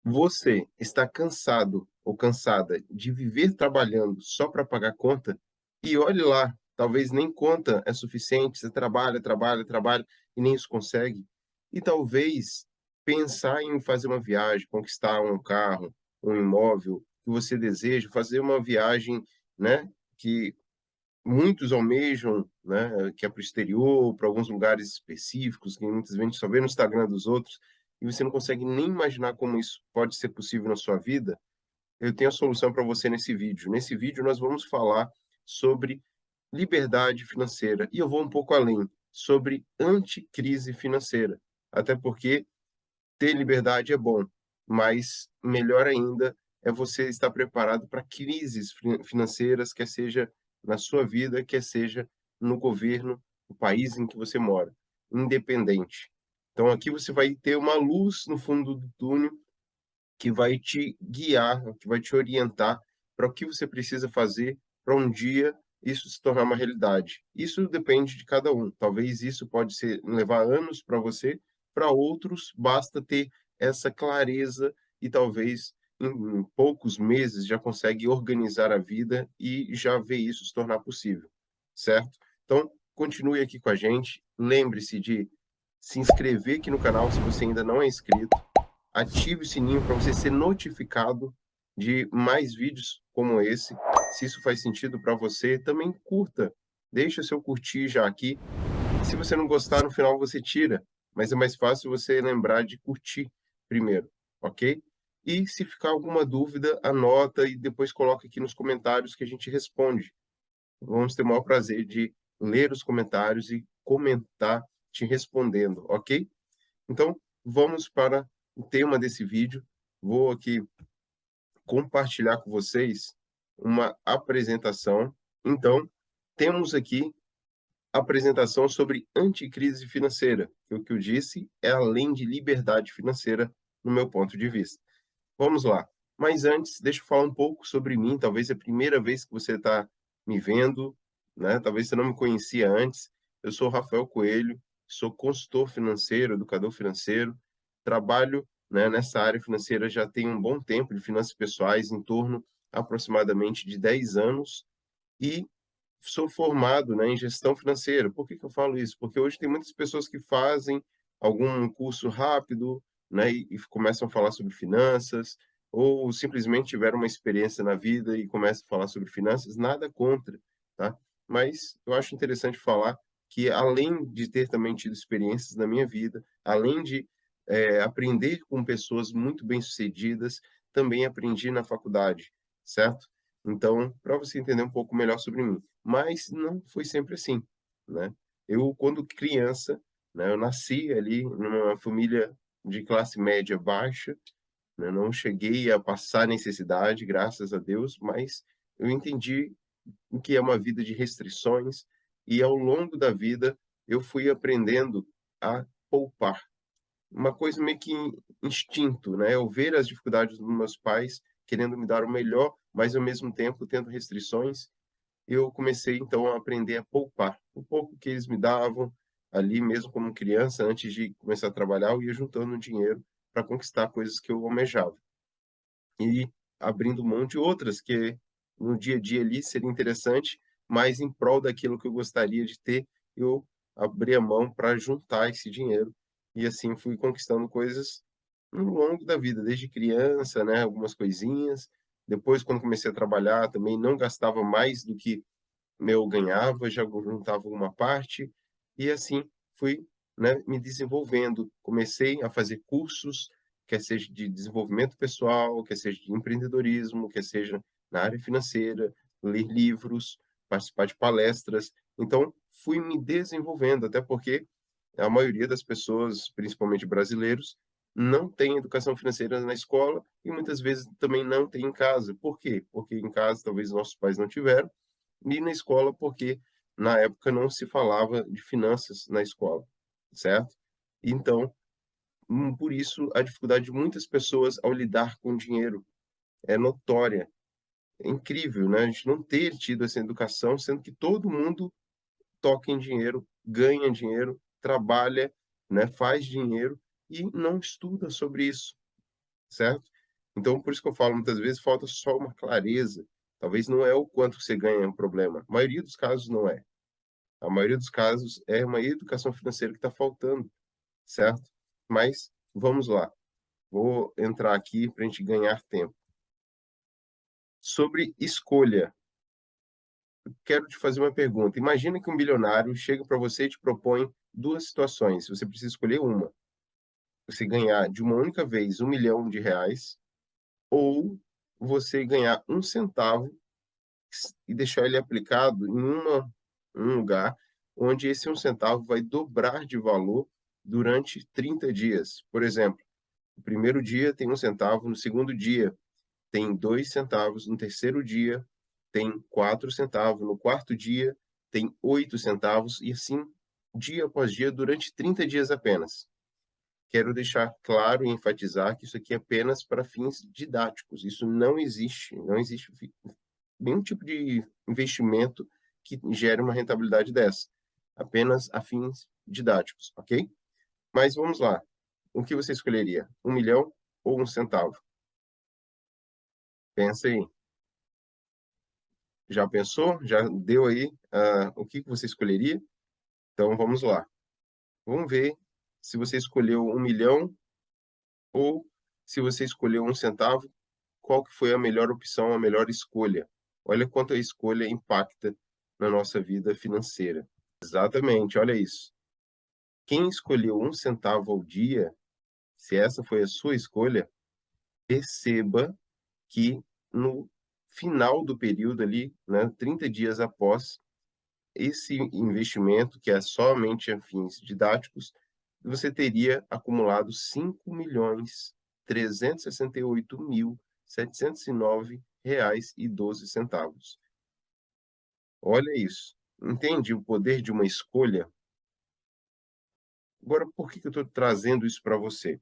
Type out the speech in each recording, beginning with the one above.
Você está cansado ou cansada de viver trabalhando só para pagar conta? E olhe lá, talvez nem conta é suficiente, você trabalha, trabalha, trabalha e nem isso consegue. E talvez pensar em fazer uma viagem, conquistar um carro, um imóvel que você deseja, fazer uma viagem, né, que muitos almejam, né, que é para o exterior, para alguns lugares específicos, que muitas vezes a gente só vê no Instagram dos outros, e você não consegue nem imaginar como isso pode ser possível na sua vida. Eu tenho a solução para você nesse vídeo. Nesse vídeo nós vamos falar sobre liberdade financeira, e eu vou um pouco além, sobre anticrise financeira. Até porque ter liberdade é bom, mas melhor ainda é você estar preparado para crises financeiras, quer seja na sua vida, quer seja no governo, no país em que você mora, independente. Então aqui você vai ter uma luz no fundo do túnel que vai te guiar, que vai te orientar para o que você precisa fazer para um dia isso se tornar uma realidade. Isso depende de cada um. Talvez isso pode ser levar anos para você, para outros basta ter essa clareza e talvez em poucos meses já consegue organizar a vida e já ver isso se tornar possível, certo? Então, continue aqui com a gente. Lembre-se de se inscrever aqui no canal se você ainda não é inscrito, ative o sininho para você ser notificado de mais vídeos como esse. Se isso faz sentido para você, também curta. Deixa o seu curtir já aqui. Se você não gostar, no final você tira, mas é mais fácil você lembrar de curtir primeiro, ok? E se ficar alguma dúvida, anota e depois coloca aqui nos comentários que a gente responde. Vamos ter o maior prazer de ler os comentários e comentar te respondendo, ok? Então, vamos para o tema desse vídeo. Vou aqui compartilhar com vocês uma apresentação. Então, temos aqui a apresentação sobre anticrise financeira, que o que eu disse é além de liberdade financeira, no meu ponto de vista. Vamos lá. Mas antes, deixa eu falar um pouco sobre mim. Talvez é a primeira vez que você está me vendo, né? Talvez você não me conhecia antes. Eu sou Rafael Coelho, sou consultor financeiro, educador financeiro, trabalho, né, nessa área financeira já tem um bom tempo de finanças pessoais, em torno aproximadamente de 10 anos, e sou formado, né, em gestão financeira. Por que que eu falo isso? Porque hoje tem muitas pessoas que fazem algum curso rápido, né, e começam a falar sobre finanças, ou simplesmente tiveram uma experiência na vida e começam a falar sobre finanças, nada contra, tá? Mas eu acho interessante falar que além de ter também tido experiências na minha vida, além de, aprender com pessoas muito bem-sucedidas, também aprendi na faculdade, certo? Então, para você entender um pouco melhor sobre mim. Mas não foi sempre assim, né. Eu, quando criança, né, eu nasci ali numa família de classe média baixa, né, não cheguei a passar necessidade, graças a Deus, mas eu entendi o que é uma vida de restrições e, ao longo da vida, eu fui aprendendo a poupar. Uma coisa meio que instinto, né, eu ver as dificuldades dos meus pais querendo me dar o melhor, mas ao mesmo tempo tendo restrições, eu comecei então a aprender a poupar. O pouco que eles me davam, ali mesmo como criança, antes de começar a trabalhar, eu ia juntando dinheiro para conquistar coisas que eu almejava. E abrindo mão de outras que no dia a dia ali seria interessante, mas em prol daquilo que eu gostaria de ter, eu abri a mão para juntar esse dinheiro, e assim fui conquistando coisas no longo da vida, desde criança, né, algumas coisinhas. Depois, quando comecei a trabalhar, também não gastava mais do que eu ganhava, já juntava uma parte, e assim fui, né, me desenvolvendo. Comecei a fazer cursos, quer seja de desenvolvimento pessoal, quer seja de empreendedorismo, quer seja na área financeira, ler livros, participar de palestras. Então, fui me desenvolvendo, até porque a maioria das pessoas, principalmente brasileiros, não tem educação financeira na escola e muitas vezes também não tem em casa. Por quê? Porque em casa talvez nossos pais não tiveram, e na escola, porque na época não se falava de finanças na escola, certo? Então, por isso a dificuldade de muitas pessoas ao lidar com dinheiro é notória. É incrível, né, a gente não ter tido essa educação, sendo que todo mundo toca em dinheiro, ganha dinheiro, trabalha, né, faz dinheiro e não estuda sobre isso, certo? Então, por isso que eu falo, muitas vezes falta só uma clareza. Talvez não é o quanto você ganha um problema. A maioria dos casos não é. A maioria dos casos é uma educação financeira que está faltando, certo? Mas vamos lá. Vou entrar aqui para a gente ganhar tempo. Sobre escolha, quero te fazer uma pergunta. Imagina que um bilionário chega para você e te propõe duas situações. Você precisa escolher uma. Você ganhar de uma única vez R$ 1 milhão ou você ganhar um centavo e deixar ele aplicado um lugar onde esse um centavo vai dobrar de valor durante 30 dias. Por exemplo, no primeiro dia tem um centavo, no segundo dia tem 2 centavos, no terceiro dia tem 4 centavos, no quarto dia tem 8 centavos e assim dia após dia durante 30 dias apenas. Quero deixar claro e enfatizar que isso aqui é apenas para fins didáticos. Isso não existe nenhum tipo de investimento que gere uma rentabilidade dessa, apenas a fins didáticos, ok? Mas vamos lá. O que você escolheria? 1 milhão ou um centavo? Pensa aí. Já pensou? Já deu aí o que você escolheria? Então vamos lá. Vamos ver se você escolheu 1 milhão ou se você escolheu um centavo, qual que foi a melhor opção, a melhor escolha. Olha quanto a escolha impacta na nossa vida financeira. Exatamente, olha isso. Quem escolheu um centavo ao dia, se essa foi a sua escolha, perceba que no final do período ali, né, 30 dias após esse investimento, que é somente a fins didáticos, você teria acumulado 5.368.709,12. Olha isso. Entende o poder de uma escolha? Agora, por que eu estou trazendo isso para você?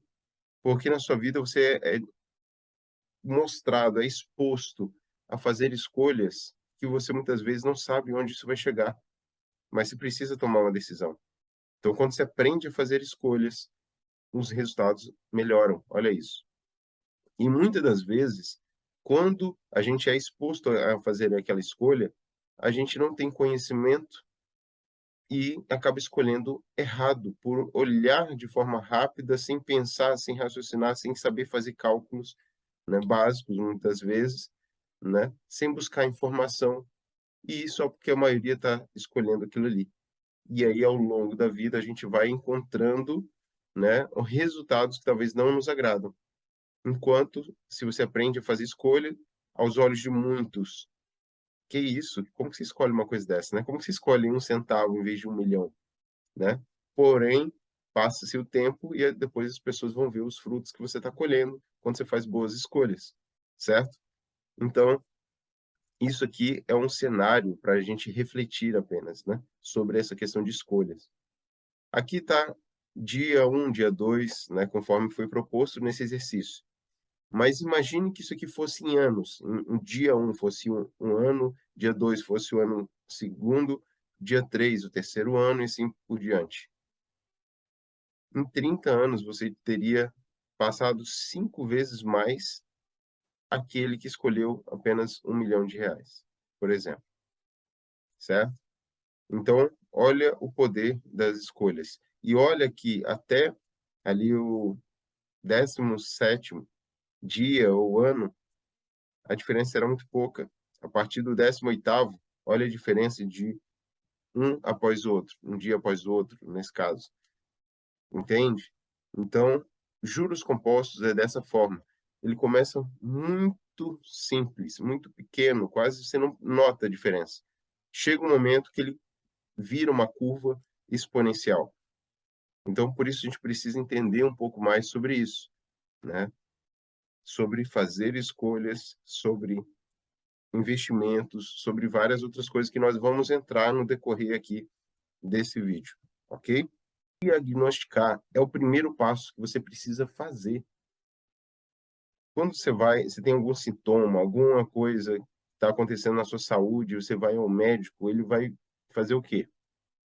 Porque na sua vida você é mostrado, é exposto a fazer escolhas que você muitas vezes não sabe onde isso vai chegar, mas você precisa tomar uma decisão. Então, quando você aprende a fazer escolhas, os resultados melhoram. Olha isso. E muitas das vezes, quando a gente é exposto a fazer aquela escolha, a gente não tem conhecimento e acaba escolhendo errado, por olhar de forma rápida, sem pensar, sem raciocinar, sem saber fazer cálculos, né, básicos, muitas vezes, né, sem buscar informação, e só porque a maioria está escolhendo aquilo ali. E aí, ao longo da vida, a gente vai encontrando, né, resultados que talvez não nos agradam. Enquanto, se você aprende a fazer escolha, aos olhos de muitos, que isso? Como que você escolhe uma coisa dessa, né? Como que você escolhe um centavo em vez de 1 milhão, né? Porém, passa-se o tempo e depois as pessoas vão ver os frutos que você está colhendo quando você faz boas escolhas, certo? Então, isso aqui é um cenário para a gente refletir apenas, né, sobre essa questão de escolhas. Aqui está dia um, dia 2, né, conforme foi proposto nesse exercício. Mas imagine que isso aqui fosse em anos. Dia um fosse um ano, dia 2 fosse o ano segundo, dia 3 o terceiro ano e assim por diante. Em 30 anos, você teria passado 5 vezes mais aquele que escolheu apenas R$ 1 milhão, por exemplo, certo? Então, olha o poder das escolhas. E olha que até ali o 17º dia ou ano, a diferença era muito pouca. A partir do 18º, olha a diferença de um após o outro, um dia após o outro, nesse caso. Entende? Então, juros compostos é dessa forma. Ele começa muito simples, muito pequeno, quase você não nota a diferença. Chega um momento que ele vira uma curva exponencial. Então, por isso a gente precisa entender um pouco mais sobre isso, né? Sobre fazer escolhas, sobre investimentos, sobre várias outras coisas que nós vamos entrar no decorrer aqui desse vídeo, ok? Diagnosticar é o primeiro passo que você precisa fazer. Quando você tem algum sintoma, alguma coisa que está acontecendo na sua saúde, você vai ao médico, ele vai fazer o quê?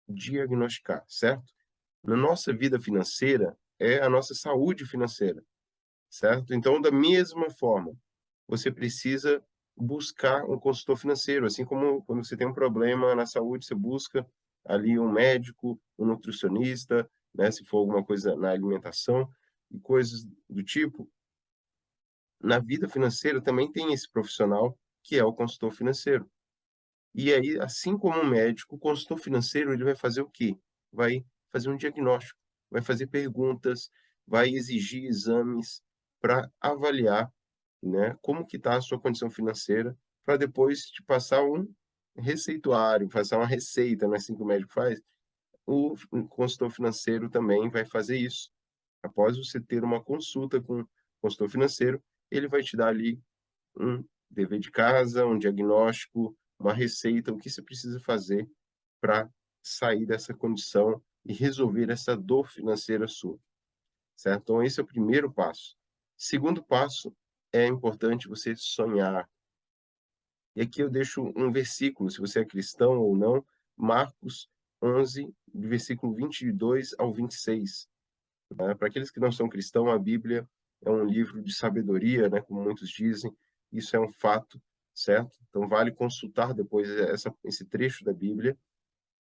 Diagnosticar, certo? Na nossa vida financeira, é a nossa saúde financeira, certo? Então, da mesma forma, você precisa buscar um consultor financeiro, assim como quando você tem um problema na saúde, você busca ali um médico, um nutricionista, né, se for alguma coisa na alimentação e coisas do tipo. Na vida financeira também tem esse profissional que é o consultor financeiro. E aí, assim como o médico, o consultor financeiro ele vai fazer o quê? Vai fazer um diagnóstico, vai fazer perguntas, vai exigir exames para avaliar, né, como que está a sua condição financeira, para depois te passar um receituário, passar uma receita, não é assim que o médico faz? O consultor financeiro também vai fazer isso. Após você ter uma consulta com o consultor financeiro, ele vai te dar ali um dever de casa, um diagnóstico, uma receita, o que você precisa fazer para sair dessa condição e resolver essa dor financeira sua, certo? Então esse é o primeiro passo. Segundo passo, é importante você sonhar. E aqui eu deixo um versículo, se você é cristão ou não, Marcos 11, do versículo 22 ao 26. Né? Para aqueles que não são cristãos, a Bíblia é um livro de sabedoria, né, como muitos dizem, isso é um fato, certo? Então vale consultar depois esse trecho da Bíblia,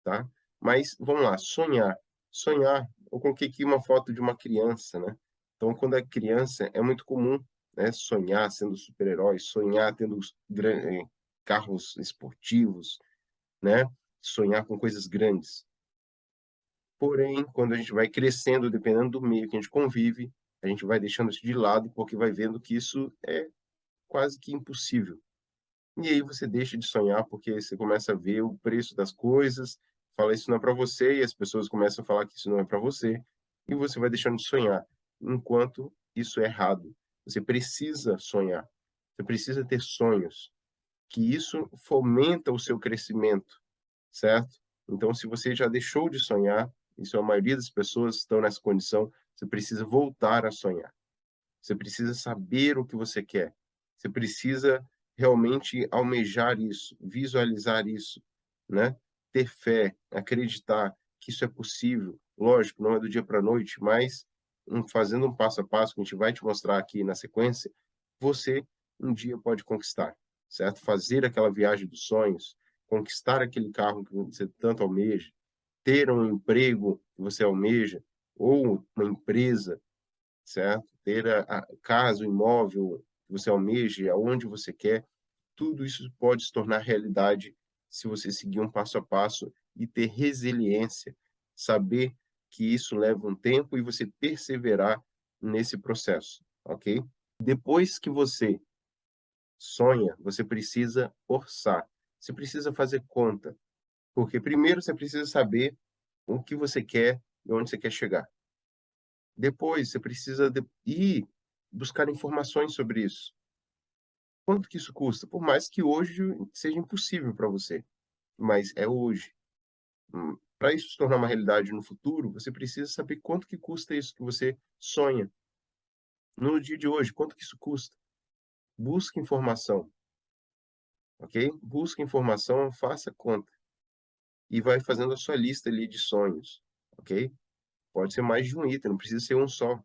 tá? Mas vamos lá, sonhar. Sonhar, eu coloquei aqui uma foto de uma criança, né? Então, quando é criança, é muito comum, né, sonhar sendo super-herói, sonhar tendo carros esportivos, né? Sonhar com coisas grandes. Porém, quando a gente vai crescendo, dependendo do meio que a gente convive, a gente vai deixando isso de lado, porque vai vendo que isso é quase que impossível. E aí você deixa de sonhar, porque você começa a ver o preço das coisas, fala: "Isso não é para você", e as pessoas começam a falar que isso não é para você, e você vai deixando de sonhar, enquanto isso é errado. Você precisa sonhar, você precisa ter sonhos, que isso fomenta o seu crescimento, certo? Então, se você já deixou de sonhar, isso a maioria das pessoas estão nessa condição, você precisa voltar a sonhar. Você precisa saber o que você quer. Você precisa realmente almejar isso, visualizar isso, né? Ter fé, acreditar que isso é possível. Lógico, não é do dia para a noite, mas fazendo um passo a passo que a gente vai te mostrar aqui na sequência, você um dia pode conquistar, certo? Fazer aquela viagem dos sonhos, conquistar aquele carro que você tanto almeja, ter um emprego que você almeja, ou uma empresa, certo? Ter a casa, o imóvel que você almeja, aonde você quer, tudo isso pode se tornar realidade se você seguir um passo a passo e ter resiliência, saber que isso leva um tempo e você perseverar nesse processo, ok? Depois que você sonha, você precisa orçar, você precisa fazer conta, porque primeiro você precisa saber o que você quer e onde você quer chegar. Depois você precisa ir buscar informações sobre isso. Quanto que isso custa? Por mais que hoje seja impossível para você, mas é hoje. Para isso se tornar uma realidade no futuro, você precisa saber quanto que custa isso que você sonha. No dia de hoje, quanto que isso custa? Busque informação, ok? Busque informação, faça conta e vai fazendo a sua lista ali de sonhos, ok? Pode ser mais de um item, não precisa ser um só.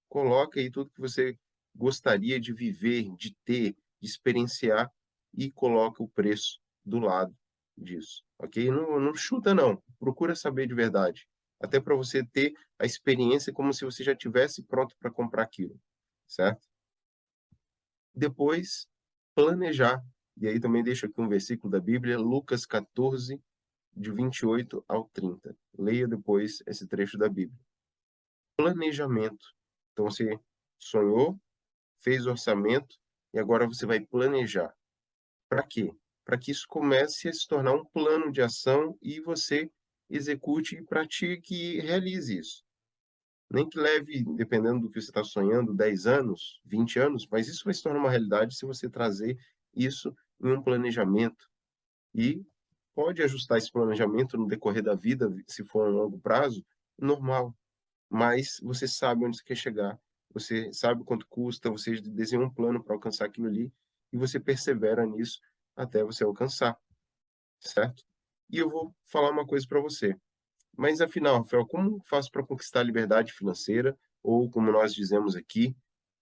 Coloca aí tudo que você gostaria de viver, de ter, de experienciar e coloca o preço do lado disso, ok? Não chuta não, procura saber de verdade, até para você ter a experiência como se você já tivesse pronto para comprar aquilo, certo? Depois, planejar, e aí também deixo aqui um versículo da Bíblia, Lucas 14, de 28 ao 30. Leia depois esse trecho da Bíblia. Planejamento. Então você sonhou, fez o orçamento e agora você vai planejar. Para quê? Para que isso comece a se tornar um plano de ação e você execute e pratique e realize isso. Nem que leve, dependendo do que você está sonhando, 10 anos, 20 anos, mas isso vai se tornar uma realidade se você trazer isso em um planejamento. E pode ajustar esse planejamento no decorrer da vida, se for a longo prazo, normal. Mas você sabe onde você quer chegar, você sabe quanto custa, você desenha um plano para alcançar aquilo ali e você persevera nisso até você alcançar, certo? E eu vou falar uma coisa para você. Mas afinal, Rafael, como faço para conquistar a liberdade financeira ou, como nós dizemos aqui,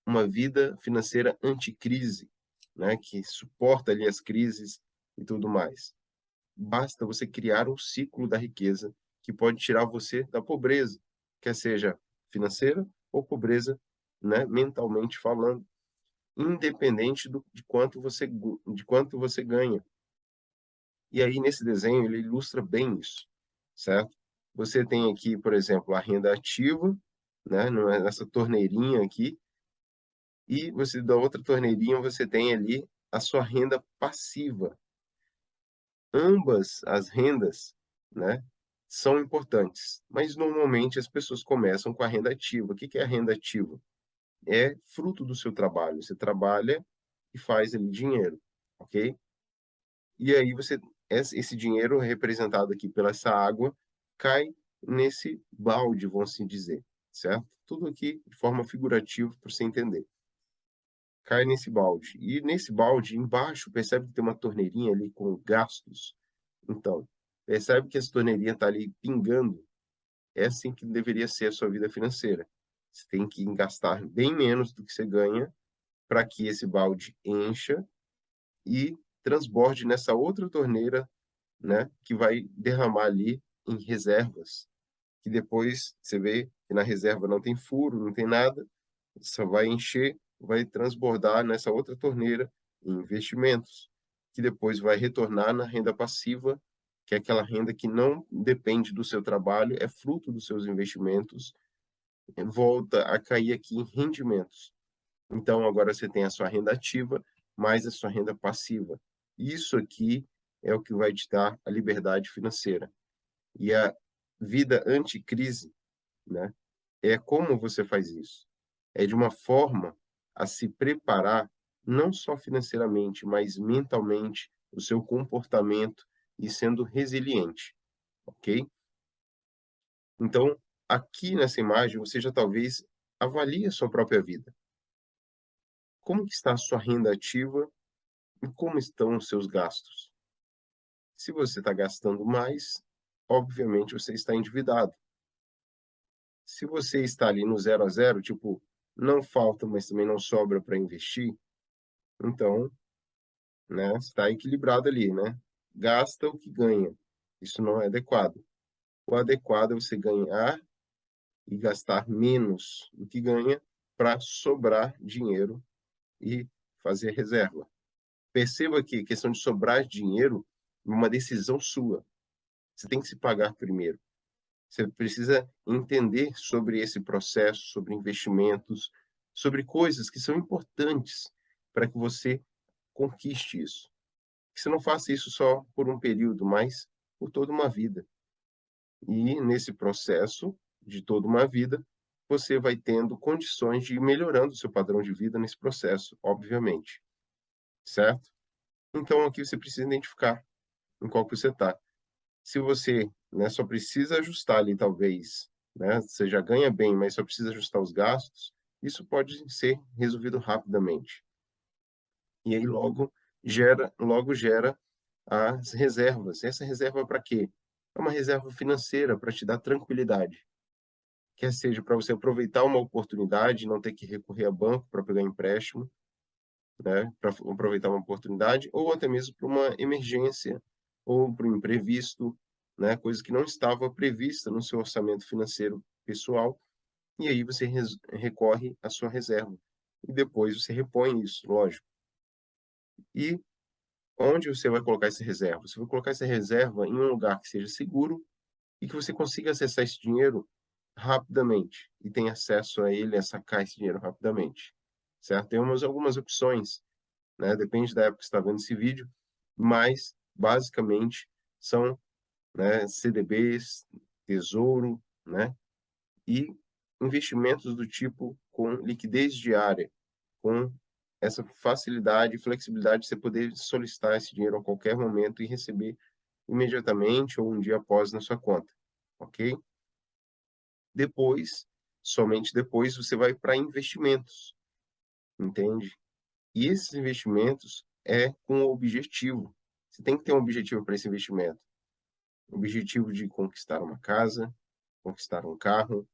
uma vida financeira anticrise, né, que suporta ali as crises e tudo mais. Basta você criar um ciclo da riqueza que pode tirar você da pobreza, quer seja financeira ou pobreza, né, mentalmente falando, independente de quanto você ganha. E aí nesse desenho ele ilustra bem isso, certo? Você tem aqui, por exemplo, a renda ativa, né, nessa torneirinha aqui, e você da outra torneirinha você tem ali a sua renda passiva. Ambas as rendas, né, são importantes, mas normalmente as pessoas começam com a renda ativa. O que que é a renda ativa? É fruto do seu trabalho. Você trabalha e faz ali dinheiro, ok? E aí esse dinheiro representado aqui pela essa água cai nesse balde, vamos assim dizer, certo? Tudo aqui de forma figurativa para você entender. Cai nesse balde. E nesse balde, embaixo, percebe que tem uma torneirinha ali com gastos. Então, percebe que essa torneirinha está ali pingando. É assim que deveria ser a sua vida financeira. Você tem que gastar bem menos do que você ganha para que esse balde encha e transborde nessa outra torneira, né, que vai derramar ali em reservas, que depois você vê que na reserva não tem furo, não tem nada, só vai encher, vai transbordar nessa outra torneira em investimentos, que depois vai retornar na renda passiva, que é aquela renda que não depende do seu trabalho, é fruto dos seus investimentos, volta a cair aqui em rendimentos. Então agora você tem a sua renda ativa mais a sua renda passiva. Isso aqui é o que vai te dar a liberdade financeira. E a vida anticrise, né, é como você faz isso. É de uma forma a se preparar, não só financeiramente, mas mentalmente, o seu comportamento e sendo resiliente, ok? Então, aqui nessa imagem, você já talvez avalie a sua própria vida. Como que está a sua renda ativa e como estão os seus gastos? Se você está gastando mais, obviamente você está endividado. Se você está ali no zero a zero, tipo, não falta, mas também não sobra para investir, então, né, está equilibrado ali, né? Gasta o que ganha. Isso não é adequado. O adequado é você ganhar e gastar menos do que ganha para sobrar dinheiro e fazer reserva. Perceba que a questão de sobrar dinheiro é uma decisão sua. Você tem que se pagar primeiro. Você precisa entender sobre esse processo, sobre investimentos, sobre coisas que são importantes para que você conquiste isso. Que você não faça isso só por um período, mas por toda uma vida. E nesse processo de toda uma vida, você vai tendo condições de ir melhorando o seu padrão de vida nesse processo, obviamente, certo? Então aqui você precisa identificar em qual que você está. Se você, né, só precisa ajustar ali talvez, né, você já ganha bem, mas só precisa ajustar os gastos, isso pode ser resolvido rapidamente. E aí logo gera as reservas. Essa reserva para quê? É uma reserva financeira para te dar tranquilidade. Quer seja para você aproveitar uma oportunidade, não ter que recorrer a banco para pegar empréstimo, né, para aproveitar uma oportunidade, ou até mesmo para uma emergência, ou para um imprevisto, né, coisa que não estava prevista no seu orçamento financeiro pessoal, e aí você recorre à sua reserva. E depois você repõe isso, lógico. E onde você vai colocar essa reserva? Você vai colocar essa reserva em um lugar que seja seguro e que você consiga acessar esse dinheiro rapidamente e tenha acesso a ele, a sacar esse dinheiro rapidamente, certo? Temos algumas opções, né? Depende da época que você está vendo esse vídeo, mas basicamente são, né, CDBs, tesouro, né? E investimentos do tipo com liquidez diária, com essa facilidade e flexibilidade de você poder solicitar esse dinheiro a qualquer momento e receber imediatamente ou um dia após na sua conta, ok? Depois, somente depois, você vai para investimentos, entende? E esses investimentos é com o objetivo. Você tem que ter um objetivo para esse investimento. Objetivo de conquistar uma casa, conquistar um carro,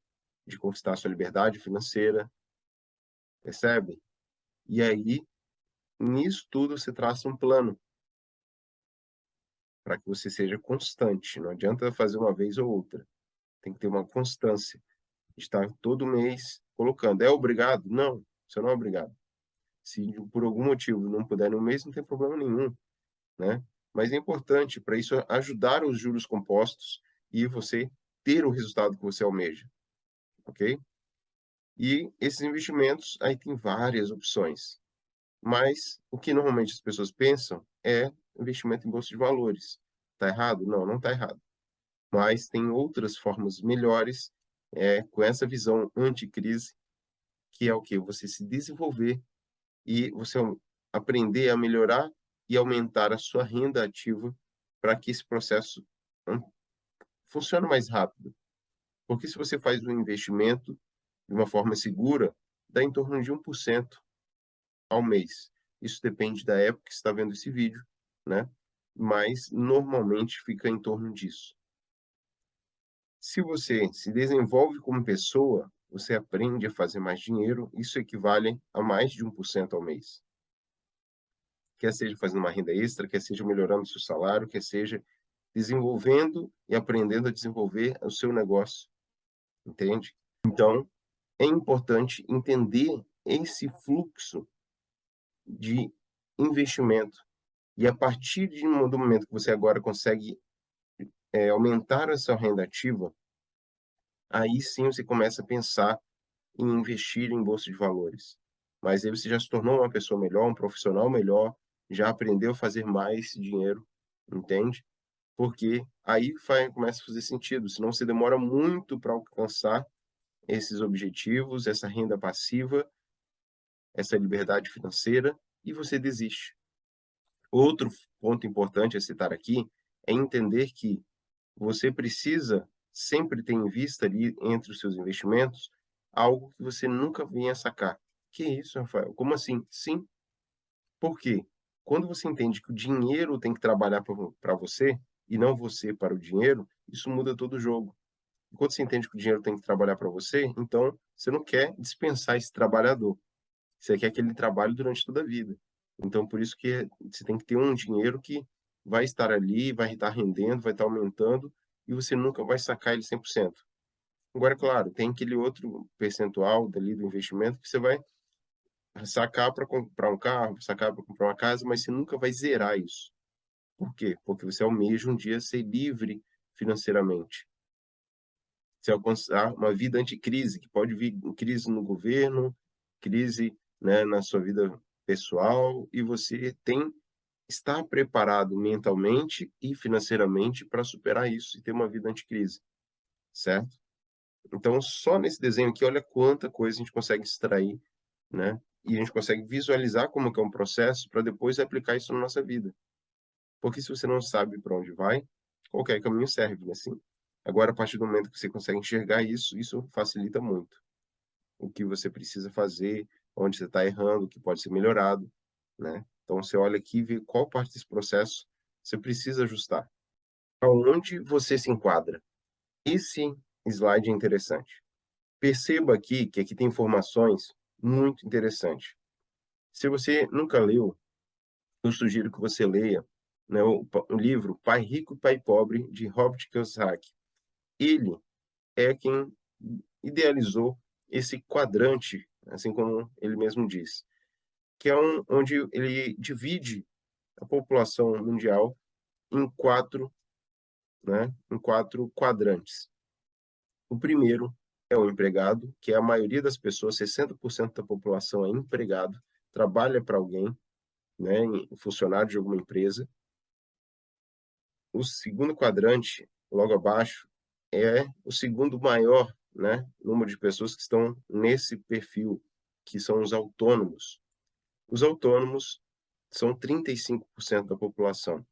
de conquistar a sua liberdade financeira, percebe? E aí, nisso tudo, você traça um plano para que você seja constante. Não adianta fazer uma vez ou outra. Tem que ter uma constância. Estar todo mês colocando. É obrigado? Não, você não é obrigado. Se por algum motivo não puder no mês, não tem problema nenhum, né? Mas é importante para isso ajudar os juros compostos e você ter o resultado que você almeja, ok? E esses investimentos, aí tem várias opções. Mas o que normalmente as pessoas pensam é investimento em bolsa de valores. Tá errado? Não, não tá errado. Mas tem outras formas melhores, com essa visão anticrise, que é o que você se desenvolver e você aprender a melhorar e aumentar a sua renda ativa para que esse processo hum, funcione mais rápido. Porque se você faz um investimento de uma forma segura, dá em torno de 1% ao mês. Isso depende da época que você está vendo esse vídeo, né? Mas normalmente fica em torno disso. Se você se desenvolve como pessoa, você aprende a fazer mais dinheiro, isso equivale a mais de 1% ao mês. Quer seja fazendo uma renda extra, quer seja melhorando o seu salário, quer seja desenvolvendo e aprendendo a desenvolver o seu negócio, entende? Então, é importante entender esse fluxo de investimento. E a partir do momento que você agora consegue aumentar a sua renda ativa, aí sim você começa a pensar em investir em bolsa de valores. Mas aí você já se tornou uma pessoa melhor, um profissional melhor, já aprendeu a fazer mais dinheiro, entende? Porque aí começa a fazer sentido, senão você demora muito para alcançar esses objetivos, essa renda passiva, essa liberdade financeira, e você desiste. Outro ponto importante a citar aqui é entender que você precisa sempre ter em vista ali entre os seus investimentos algo que você nunca vinha sacar. Que isso, Rafael? Como assim? Sim, por quê? Quando você entende que o dinheiro tem que trabalhar para você e não você para o dinheiro, isso muda todo o jogo. E quando você entende que o dinheiro tem que trabalhar para você, então você não quer dispensar esse trabalhador. Você quer que ele trabalhe durante toda a vida. Então, por isso que você tem que ter um dinheiro que vai estar ali, vai estar rendendo, vai estar aumentando, e você nunca vai sacar ele 100%. Agora, claro, tem aquele outro percentual dali do investimento que você vai sacar para comprar um carro, sacar para comprar uma casa, mas você nunca vai zerar isso. Por quê? Porque você almeja um dia ser livre financeiramente. Você alcançar uma vida anticrise, que pode vir crise no governo, crise, né, na sua vida pessoal, e você tem estar preparado mentalmente e financeiramente para superar isso e ter uma vida anticrise, certo? Então, só nesse desenho aqui, olha quanta coisa a gente consegue extrair, né? E a gente consegue visualizar como que é um processo para depois aplicar isso na nossa vida. Porque se você não sabe para onde vai, qualquer caminho serve, né, assim. Agora, a partir do momento que você consegue enxergar isso, isso facilita muito. O que você precisa fazer, onde você está errando, o que pode ser melhorado, né? Então, você olha aqui e vê qual parte desse processo você precisa ajustar. Aonde você se enquadra. Esse slide é interessante. Perceba aqui que aqui tem informações muito interessantes. Se você nunca leu, eu sugiro que você leia, né, o livro Pai Rico e Pai Pobre, de Robert Kiyosaki. Ele é quem idealizou esse quadrante, assim como ele mesmo diz, que é onde ele divide a população mundial em quatro, né, em quatro quadrantes. O primeiro é o empregado, que é a maioria das pessoas, 60% da população é empregado, trabalha para alguém, né, funcionário de alguma empresa. O segundo quadrante, logo abaixo, é o segundo maior, né, número de pessoas que estão nesse perfil, que são os autônomos. Os autônomos são 35% da população.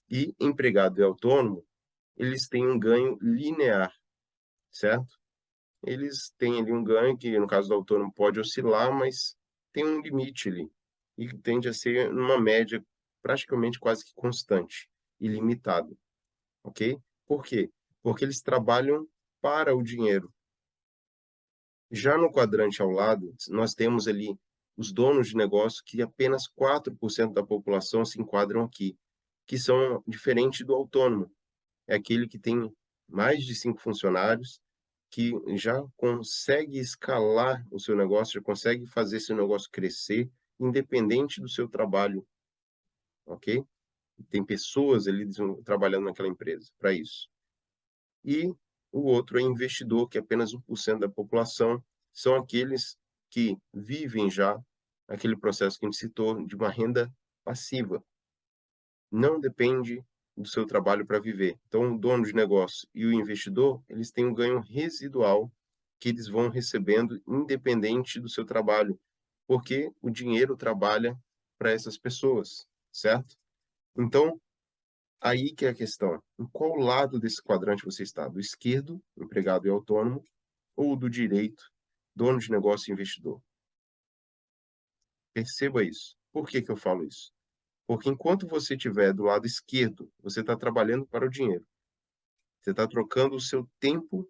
E empregado e autônomo, eles têm um ganho linear, certo? Eles têm ali um ganho que, no caso do autônomo, pode oscilar, mas tem um limite ali. E tende a ser uma média praticamente quase que constante, ilimitada, ok? Por quê? Porque eles trabalham para o dinheiro. Já no quadrante ao lado, nós temos ali os donos de negócio, que apenas 4% da população se enquadram aqui, que são diferente do autônomo. É aquele que tem mais de 5 funcionários, que já consegue escalar o seu negócio, já consegue fazer seu negócio crescer, independente do seu trabalho, ok? Tem pessoas ali trabalhando naquela empresa para isso. E o outro é investidor, que é apenas 1% da população, são aqueles que vivem já aquele processo que a gente citou de uma renda passiva, não depende do seu trabalho para viver. Então, o dono de negócio e o investidor, eles têm um ganho residual que eles vão recebendo independente do seu trabalho, porque o dinheiro trabalha para essas pessoas, certo? Então, aí que é a questão. Em qual lado desse quadrante você está? Do esquerdo, empregado e autônomo, ou do direito, dono de negócio e investidor? Perceba isso. Por que que eu falo isso? Porque enquanto você estiver do lado esquerdo, você está trabalhando para o dinheiro. Você está trocando o seu tempo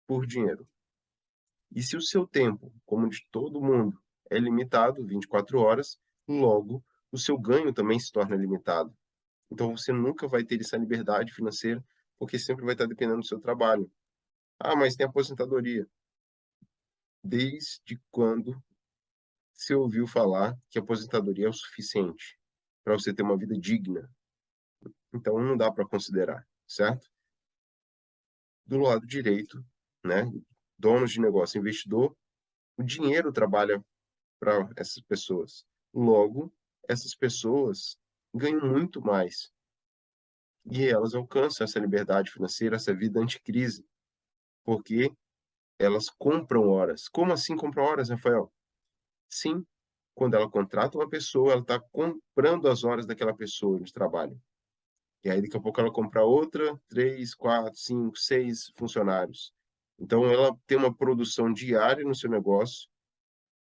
por dinheiro. E se o seu tempo, como de todo mundo, é limitado, 24 horas, logo o seu ganho também se torna limitado. Então você nunca vai ter essa liberdade financeira, porque sempre vai estar dependendo do seu trabalho. Ah, mas tem aposentadoria. Desde quando você ouviu falar que a aposentadoria é o suficiente para você ter uma vida digna? Então não dá para considerar, certo? Do lado direito, né, donos de negócio, investidor, o dinheiro trabalha para essas pessoas. Logo, essas pessoas ganham muito mais e elas alcançam essa liberdade financeira, essa vida anticrise, porque elas compram horas. Como assim compram horas, Rafael? Sim, quando ela contrata uma pessoa, ela está comprando as horas daquela pessoa de trabalho. E aí daqui a pouco ela compra outra, 3, 4, 5, 6 funcionários. Então ela tem uma produção diária no seu negócio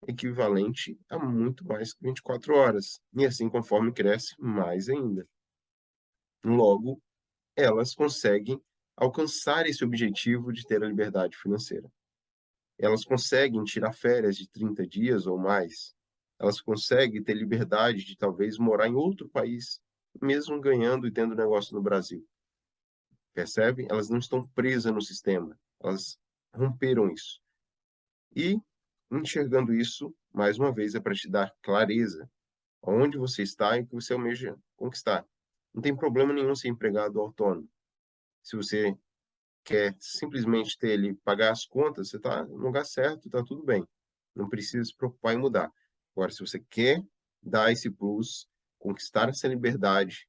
equivalente a muito mais que 24 horas. E assim, conforme cresce, mais ainda. Logo, elas conseguem alcançar esse objetivo de ter a liberdade financeira. Elas conseguem tirar férias de 30 dias ou mais. Elas conseguem ter liberdade de talvez morar em outro país, mesmo ganhando e tendo negócio no Brasil. Percebe? Elas não estão presas no sistema. Elas romperam isso. E enxergando isso, mais uma vez, é para te dar clareza onde você está e o que você almeja conquistar. Não tem problema nenhum ser empregado ou autônomo. Se você quer simplesmente ter ele pagar as contas, você está no lugar certo, está tudo bem. Não precisa se preocupar em mudar. Agora, se você quer dar esse plus, conquistar essa liberdade,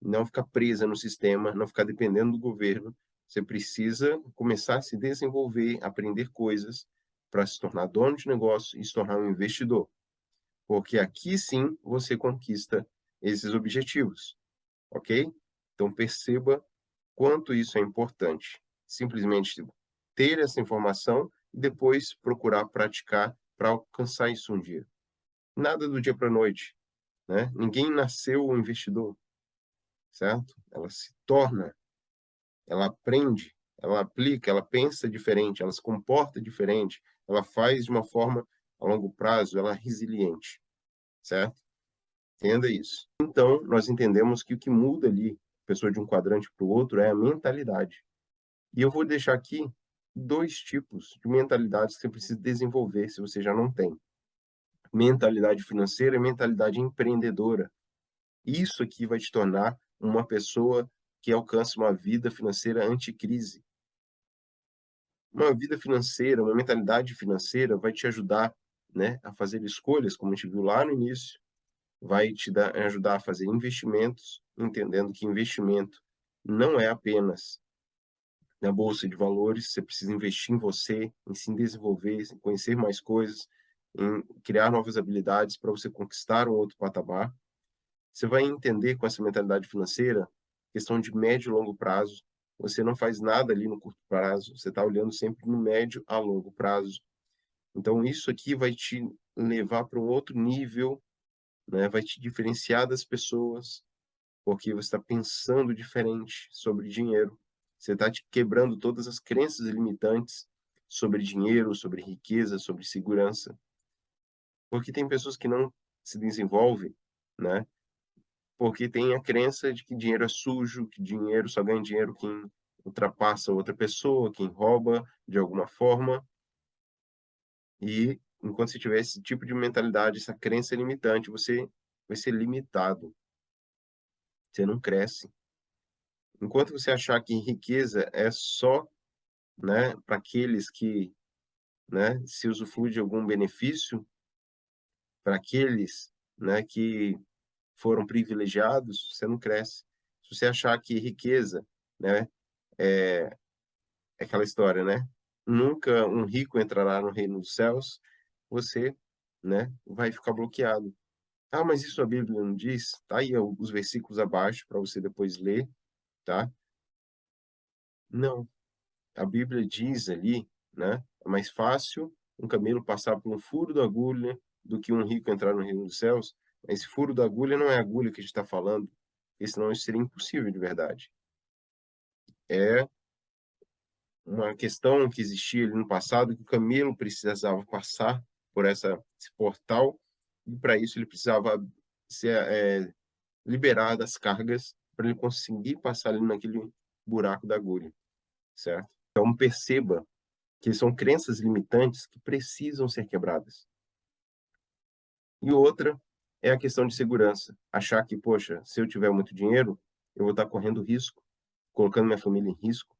não ficar presa no sistema, não ficar dependendo do governo, você precisa começar a se desenvolver, aprender coisas para se tornar dono de negócio e se tornar um investidor. Porque aqui sim você conquista esses objetivos, ok? Então perceba quanto isso é importante. Simplesmente ter essa informação e depois procurar praticar para alcançar isso um dia. Nada do dia para a noite, né? Ninguém nasceu um investidor, certo? Ela se torna, ela aprende, ela aplica, ela pensa diferente, ela se comporta diferente, ela faz de uma forma a longo prazo, ela é resiliente, certo? Entenda isso. Então, nós entendemos que o que muda ali, pessoa de um quadrante para o outro, é a mentalidade. E eu vou deixar aqui 2 tipos de mentalidades que você precisa desenvolver, se você já não tem. Mentalidade financeira e mentalidade empreendedora. Isso aqui vai te tornar uma pessoa que alcança uma vida financeira anticrise. Uma vida financeira, uma mentalidade financeira vai te ajudar, né, a fazer escolhas, como a gente viu lá no início, vai te ajudar a fazer investimentos, entendendo que investimento não é apenas na bolsa de valores, você precisa investir em você, em se desenvolver, em conhecer mais coisas, em criar novas habilidades para você conquistar um outro patamar. Você vai entender com essa mentalidade financeira, questão de médio e longo prazo. Você não faz nada ali no curto prazo, você está olhando sempre no médio a longo prazo. Então, isso aqui vai te levar para um outro nível, né? Vai te diferenciar das pessoas, porque você está pensando diferente sobre dinheiro. Você está quebrando todas as crenças limitantes sobre dinheiro, sobre riqueza, sobre segurança. Porque tem pessoas que não se desenvolvem, né, porque tem a crença de que dinheiro é sujo, que dinheiro só ganha dinheiro quem ultrapassa outra pessoa, quem rouba de alguma forma. E enquanto você tiver esse tipo de mentalidade, essa crença limitante, você vai ser limitado, você não cresce. Enquanto você achar que riqueza é só, né, para aqueles que, né, se usufrui de algum benefício, para aqueles, né, que foram privilegiados, você não cresce. Se você achar que riqueza, né, é aquela história, né? Nunca um rico entrará no reino dos céus, você, né, vai ficar bloqueado. Ah, mas isso a Bíblia não diz? Tá aí os versículos abaixo para você depois ler, tá? Não, a Bíblia diz ali, né? É mais fácil um camelo passar por um furo da agulha do que um rico entrar no reino dos céus. Mas esse furo da agulha não é a agulha que a gente está falando, porque senão isso seria impossível de verdade. É uma questão que existia ali no passado, que o camelo precisava passar por esse portal, e para isso ele precisava ser liberar das cargas para ele conseguir passar ali naquele buraco da agulha, certo? Então perceba que são crenças limitantes que precisam ser quebradas. E outra é a questão de segurança. Achar que, poxa, se eu tiver muito dinheiro, eu vou estar correndo risco, colocando minha família em risco,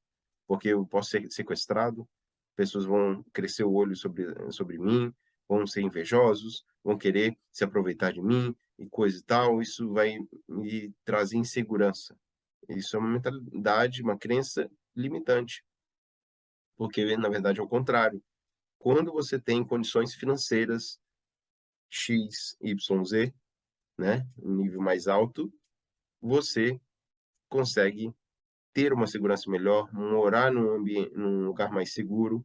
porque eu posso ser sequestrado, pessoas vão crescer o olho sobre mim, vão ser invejosos, vão querer se aproveitar de mim e coisa e tal. Isso vai me trazer insegurança. Isso é uma mentalidade, uma crença limitante, porque na verdade é o contrário. Quando você tem condições financeiras X, Y, Z, né, um nível mais alto, você consegue ter uma segurança melhor, morar num lugar mais seguro,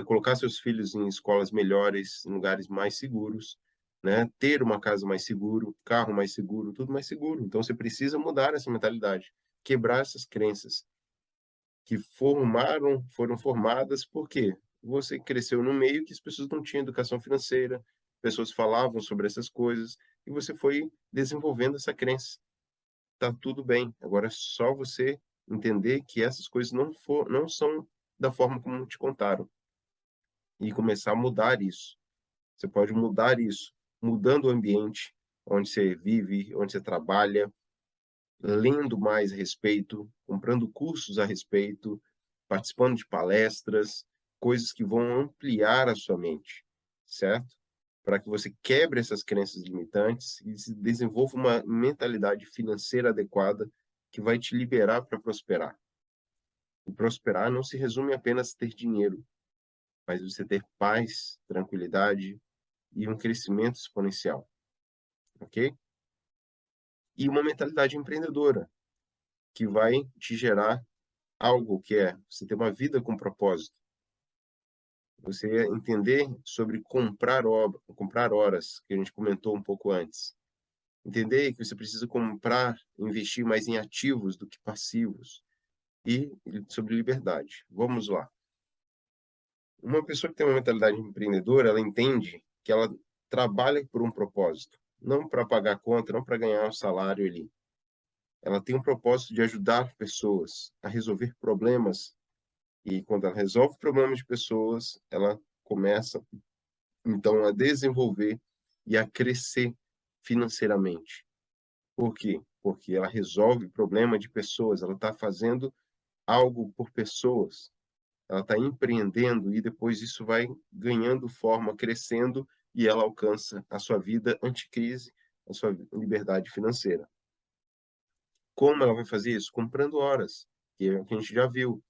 colocar seus filhos em escolas melhores, em lugares mais seguros, né, ter uma casa mais seguro, carro mais seguro, tudo mais seguro. Então você precisa mudar essa mentalidade, quebrar essas crenças que foram formadas porque você cresceu no meio que as pessoas não tinham educação financeira, pessoas falavam sobre essas coisas e você foi desenvolvendo essa crença. Tá tudo bem. Agora é só você entender que essas coisas não são da forma como te contaram e começar a mudar isso. Você pode mudar isso, mudando o ambiente onde você vive, onde você trabalha, lendo mais a respeito, comprando cursos a respeito, participando de palestras, coisas que vão ampliar a sua mente, certo? Para que você quebre essas crenças limitantes e se desenvolva uma mentalidade financeira adequada que vai te liberar para prosperar. E prosperar não se resume apenas a ter dinheiro, mas você ter paz, tranquilidade e um crescimento exponencial, ok? E uma mentalidade empreendedora, que vai te gerar algo que é você ter uma vida com propósito, você entender sobre comprar horas, que a gente comentou um pouco antes. Entender que você precisa comprar, investir mais em ativos do que passivos. E sobre liberdade. Vamos lá. Uma pessoa que tem uma mentalidade empreendedora, ela entende que ela trabalha por um propósito, não para pagar conta, não para ganhar um salário ali. Ela tem um propósito de ajudar pessoas a resolver problemas. E quando ela resolve problemas de pessoas, ela começa então a desenvolver e a crescer financeiramente. Por quê? Porque ela resolve problema de pessoas, ela está fazendo algo por pessoas, ela está empreendendo e depois isso vai ganhando forma, crescendo e ela alcança a sua vida anticrise, a sua liberdade financeira. Como ela vai fazer isso? Comprando horas, que é o que a gente já viu,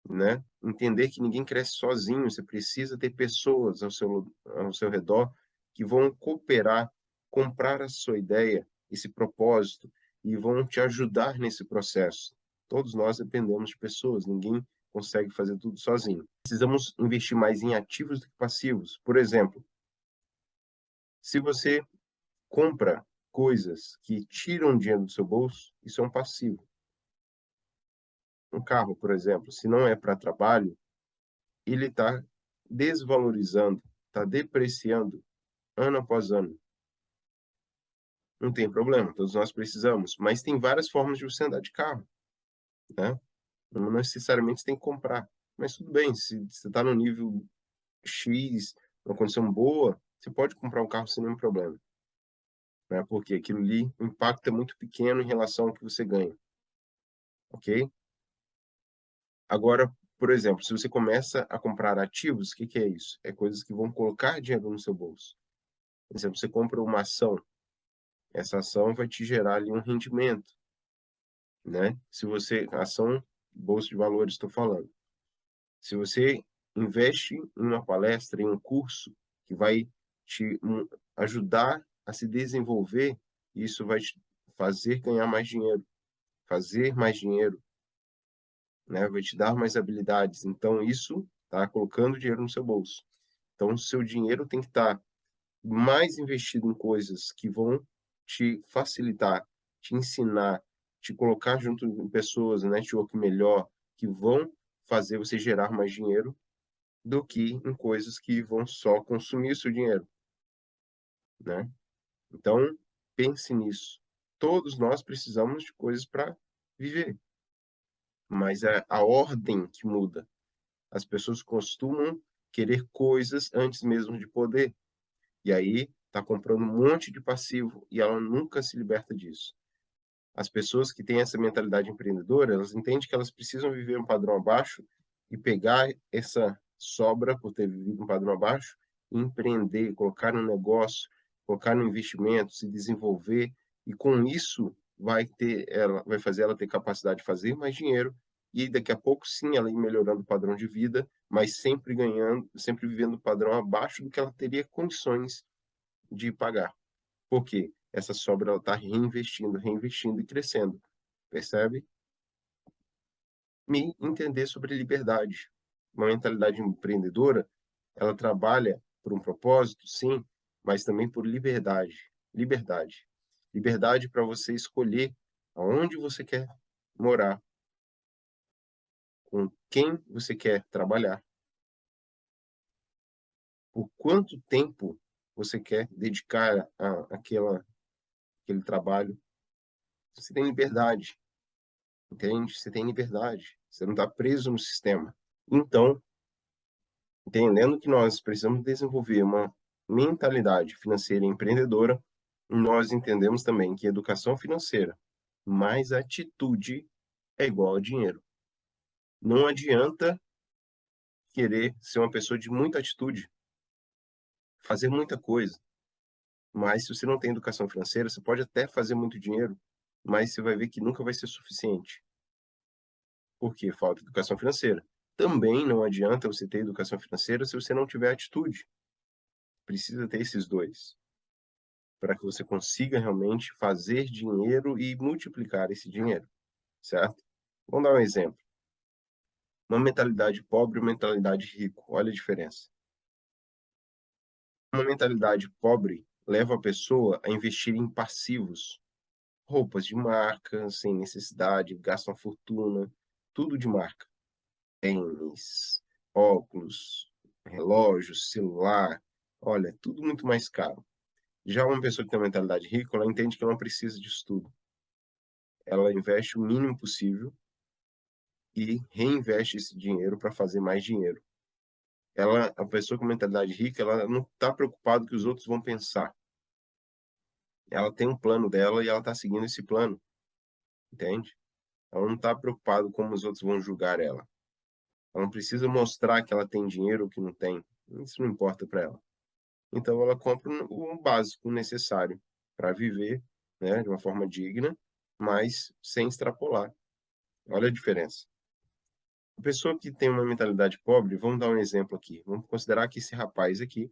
né? Entender que ninguém cresce sozinho, você precisa ter pessoas ao seu redor que vão cooperar, comprar a sua ideia, esse propósito, e vão te ajudar nesse processo. Todos nós dependemos de pessoas, ninguém consegue fazer tudo sozinho. Precisamos investir mais em ativos do que passivos. Por exemplo, se você compra coisas que tiram dinheiro do seu bolso, isso é um passivo. Um carro, por exemplo, se não é para trabalho, ele está desvalorizando, está depreciando ano após ano. Não tem problema, todos nós precisamos, mas tem várias formas de você andar de carro, né. Não necessariamente você tem que comprar, mas tudo bem, se você está no nível X, uma condição boa, você pode comprar um carro sem nenhum problema, né, porque aquilo ali, o impacto é muito pequeno em relação ao que você ganha, ok? Agora, por exemplo, se você começa a comprar ativos, o que que é isso? É coisas que vão colocar dinheiro no seu bolso. Por exemplo, você compra uma ação, essa ação vai te gerar ali um rendimento, né. Se você ação, bolsa de valores estou falando. Se você investe em uma palestra, em um curso que vai te ajudar a se desenvolver, isso vai te fazer ganhar mais dinheiro, fazer mais dinheiro, né, vai te dar mais habilidades, então isso tá colocando dinheiro no seu bolso. Então o seu dinheiro tem que estar mais investido em coisas que vão te facilitar, te ensinar, te colocar junto com pessoas, network melhor, que vão fazer você gerar mais dinheiro, do que em coisas que vão só consumir o seu dinheiro, né. Então, pense nisso. Todos nós precisamos de coisas para viver, mas é a ordem que muda. As pessoas costumam querer coisas antes mesmo de poder, e aí tá comprando um monte de passivo e ela nunca se liberta disso. As pessoas que têm essa mentalidade empreendedora, elas entendem que elas precisam viver um padrão abaixo e pegar essa sobra por ter vivido um padrão abaixo, e empreender, colocar no negócio, colocar no investimento, se desenvolver, e com isso vai fazer ela ter capacidade de fazer mais dinheiro, e daqui a pouco sim, ela ir melhorando o padrão de vida, mas sempre ganhando, sempre vivendo um padrão abaixo do que ela teria condições de pagar. Por quê? Essa sobra ela está reinvestindo, reinvestindo e crescendo, percebe? Me entender sobre liberdade. Uma mentalidade empreendedora, ela trabalha por um propósito, sim, mas também por liberdade. Liberdade. Liberdade para você escolher aonde você quer morar, com quem você quer trabalhar, por quanto tempo você quer dedicar a aquele trabalho. Você tem liberdade. Entende? Você tem liberdade, você não está preso no sistema. Então, entendendo que nós precisamos desenvolver uma mentalidade financeira empreendedora, nós entendemos também que educação financeira mais atitude é igual a dinheiro. Não adianta querer ser uma pessoa de muita atitude, fazer muita coisa, mas se você não tem educação financeira, você pode até fazer muito dinheiro, mas você vai ver que nunca vai ser suficiente. Porque falta educação financeira. Também não adianta você ter educação financeira se você não tiver atitude. Precisa ter esses 2 para que você consiga realmente fazer dinheiro e multiplicar esse dinheiro, certo? Vamos dar um exemplo. Uma mentalidade pobre e uma mentalidade rico, olha a diferença. Uma mentalidade pobre leva a pessoa a investir em passivos, roupas de marca, sem necessidade, gasta uma fortuna, tudo de marca. Tênis, óculos, relógio, celular, olha, tudo muito mais caro. Já uma pessoa que tem uma mentalidade rica, ela entende que ela não precisa disso tudo. Ela investe o mínimo possível e reinveste esse dinheiro para fazer mais dinheiro. A pessoa com mentalidade rica, ela não está preocupada com o que os outros vão pensar. Ela tem um plano dela e ela está seguindo esse plano, entende? Ela não está preocupada como os outros vão julgar ela. Ela não precisa mostrar que ela tem dinheiro ou que não tem. Isso não importa para ela. Então ela compra o básico, o necessário para viver, né, de uma forma digna, mas sem extrapolar. Olha a diferença. A pessoa que tem uma mentalidade pobre, vamos dar um exemplo aqui. Vamos considerar que esse rapaz aqui,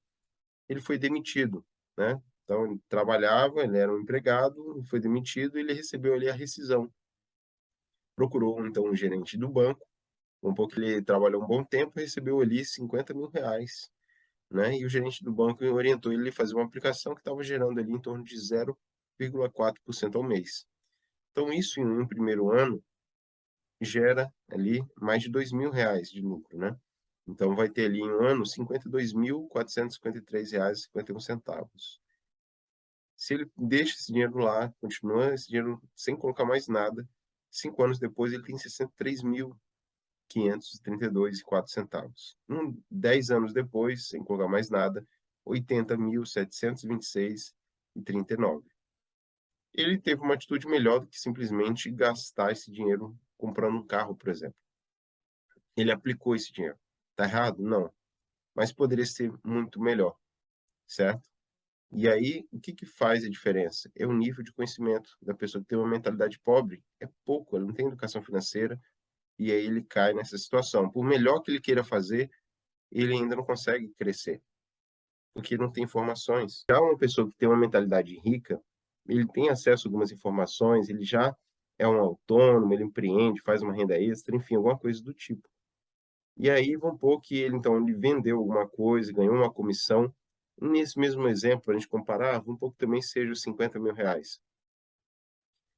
ele foi demitido, né? Então ele trabalhava, ele era um empregado, foi demitido e ele recebeu ali a rescisão. Procurou então um gerente do banco, um pouco ele trabalhou um bom tempo, recebeu ali R$ 50.000, né, e o gerente do banco orientou ele a fazer uma aplicação que estava gerando ali em torno de 0,4% ao mês. Então isso em um primeiro ano gera ali mais de R$ 2.000 de lucro, né. Então vai ter ali em um ano R$ 52.453,51. Se ele deixa esse dinheiro lá, continua esse dinheiro sem colocar mais nada, 5 anos depois ele tem 63.532,04. 10 anos depois, sem colocar mais nada, 80.726,39. Ele teve uma atitude melhor do que simplesmente gastar esse dinheiro comprando um carro, por exemplo. Ele aplicou esse dinheiro. Tá errado? Não, mas poderia ser muito melhor, certo? E aí, o que que faz a diferença? É o nível de conhecimento da pessoa que tem uma mentalidade pobre, é pouco, ela não tem educação financeira, e aí ele cai nessa situação. Por melhor que ele queira fazer, ele ainda não consegue crescer, porque não tem informações. Já uma pessoa que tem uma mentalidade rica, ele tem acesso a algumas informações, ele já é um autônomo, ele empreende, faz uma renda extra, enfim, alguma coisa do tipo. E aí vamos supor que ele, então, ele vendeu alguma coisa, ganhou uma comissão. Nesse mesmo exemplo, para a gente comparar, vamos supor que também seja os R$ 50.000.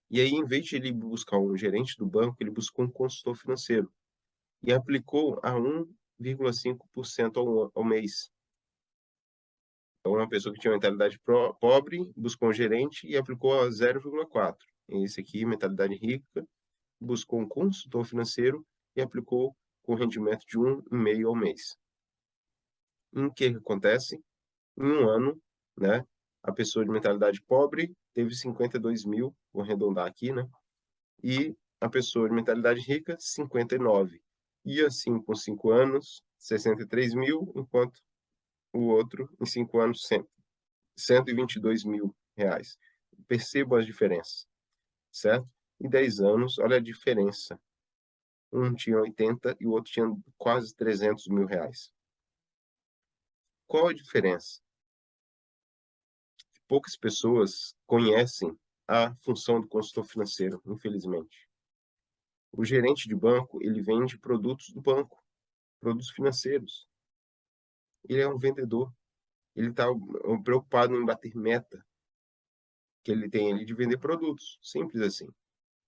E aí, em vez de ele buscar um gerente do banco, ele buscou um consultor financeiro e aplicou a 1,5% ao mês. Então, uma pessoa que tinha mentalidade pobre buscou um gerente e aplicou a 0,4. Esse aqui, mentalidade rica, buscou um consultor financeiro e aplicou com rendimento de 1,5 ao mês. Em que acontece? Em um ano, né, a pessoa de mentalidade pobre teve 52.000, vou arredondar aqui, né, e a pessoa de mentalidade rica, 59. E assim, com 5 anos, 63.000, enquanto o outro, em 5 anos, 122.000 reais. Percebam as diferenças, certo? Em 10 anos, olha a diferença. Um tinha 80 e o outro tinha quase 300.000 reais. Qual a diferença? Poucas pessoas conhecem a função do consultor financeiro, infelizmente. O gerente de banco, ele vende produtos do banco, produtos financeiros. Ele é um vendedor. Ele está preocupado em bater meta que ele tem ali de vender produtos. Simples assim.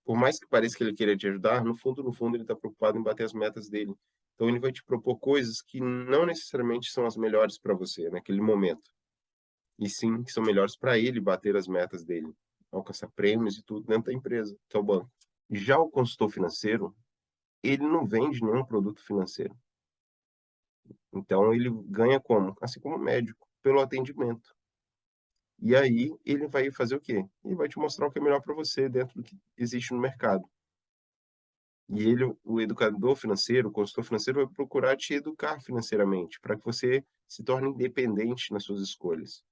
Por mais que pareça que ele queira te ajudar, no fundo, ele está preocupado em bater as metas dele. Então, ele vai te propor coisas que não necessariamente são as melhores para você naquele momento. E sim, que são melhores para ele bater as metas dele, alcançar prêmios e tudo dentro da empresa, que é o banco. Já o consultor financeiro, ele não vende nenhum produto financeiro. Então ele ganha como? Assim como o médico, pelo atendimento. E aí ele vai fazer o quê? Ele vai te mostrar o que é melhor para você dentro do que existe no mercado. E ele, o educador financeiro, o consultor financeiro, vai procurar te educar financeiramente, para que você se torne independente nas suas escolhas.